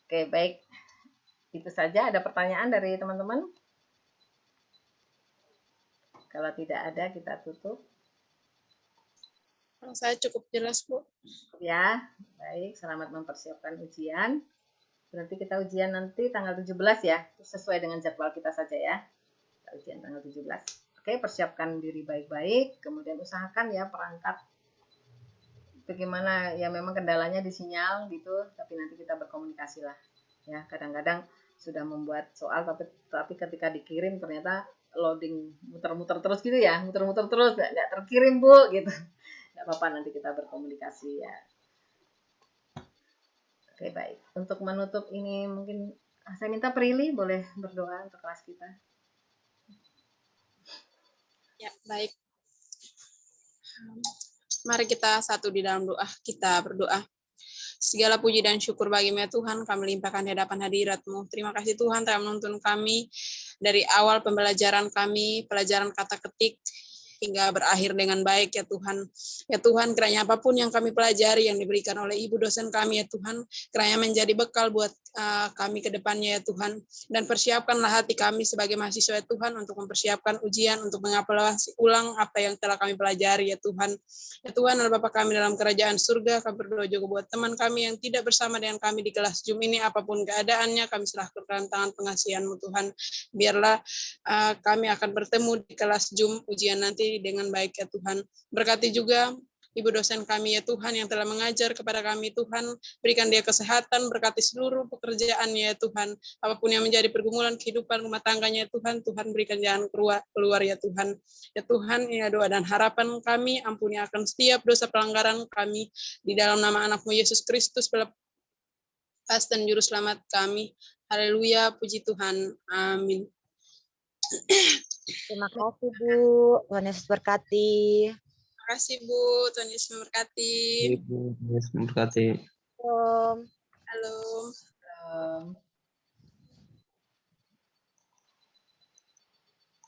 Oke, baik. Itu saja. Ada pertanyaan dari teman-teman? Kalau tidak ada, kita tutup. Kalau saya cukup jelas, Bu. Ya, baik. Selamat mempersiapkan ujian. Berarti kita ujian nanti tanggal 17 ya. Sesuai dengan jadwal kita saja ya. Kita ujian tanggal 17. Oke, persiapkan diri baik-baik. Kemudian usahakan ya perangkat. Bagaimana ya, memang kendalanya di sinyal gitu. Tapi nanti kita berkomunikasi lah. Ya, kadang-kadang sudah membuat soal tapi ketika dikirim ternyata loading muter-muter terus gitu ya, muter-muter terus nggak terkirim Bu gitu. Nggak apa-apa, nanti kita berkomunikasi ya. Oke, baik. Untuk menutup ini mungkin saya minta Prilly boleh berdoa untuk kelas kita. Ya, baik. Mari kita satu di dalam doa. Kita berdoa. Segala puji dan syukur bagi-Mu ya Tuhan, kami limpahkan di hadapan hadirat-Mu. Terima kasih Tuhan telah menuntun kami dari awal pembelajaran kami, pelajaran kata ketik, hingga berakhir dengan baik ya Tuhan. Ya Tuhan, kiranya apapun yang kami pelajari, yang diberikan oleh Ibu dosen kami ya Tuhan, kiranya menjadi bekal buat kami ke depannya ya Tuhan. Dan persiapkanlah hati kami sebagai mahasiswa ya Tuhan untuk mempersiapkan ujian, untuk mengevaluasi ulang apa yang telah kami pelajari ya Tuhan. Ya Tuhan, Allah Bapa kami dalam kerajaan surga, kami berdoa juga buat teman kami yang tidak bersama dengan kami di kelas Zoom ini, apapun keadaannya, kami serahkan ke tangan pengasihan-Mu Tuhan. Biarlah kami akan bertemu di kelas Zoom ujian nanti dengan baik ya Tuhan. Berkati juga Ibu dosen kami ya Tuhan yang telah mengajar kepada kami Tuhan, berikan dia kesehatan, berkati seluruh pekerjaannya ya Tuhan, apapun yang menjadi pergumulan kehidupan rumah tangganya ya Tuhan, Tuhan berikan jalan keluar ya Tuhan. Ya Tuhan, ini doa dan harapan kami, ampuni akan setiap dosa pelanggaran kami, di dalam nama anak-Mu Yesus Kristus, Bapa dan Juru Selamat kami. Haleluya, puji Tuhan. Amin. Terima kasih Bu. Tuhan Yesus berkati. Terima kasih Bu, Tuhan Yesus memberkati. Ibu, Yesus memberkati. Shalom. Halo.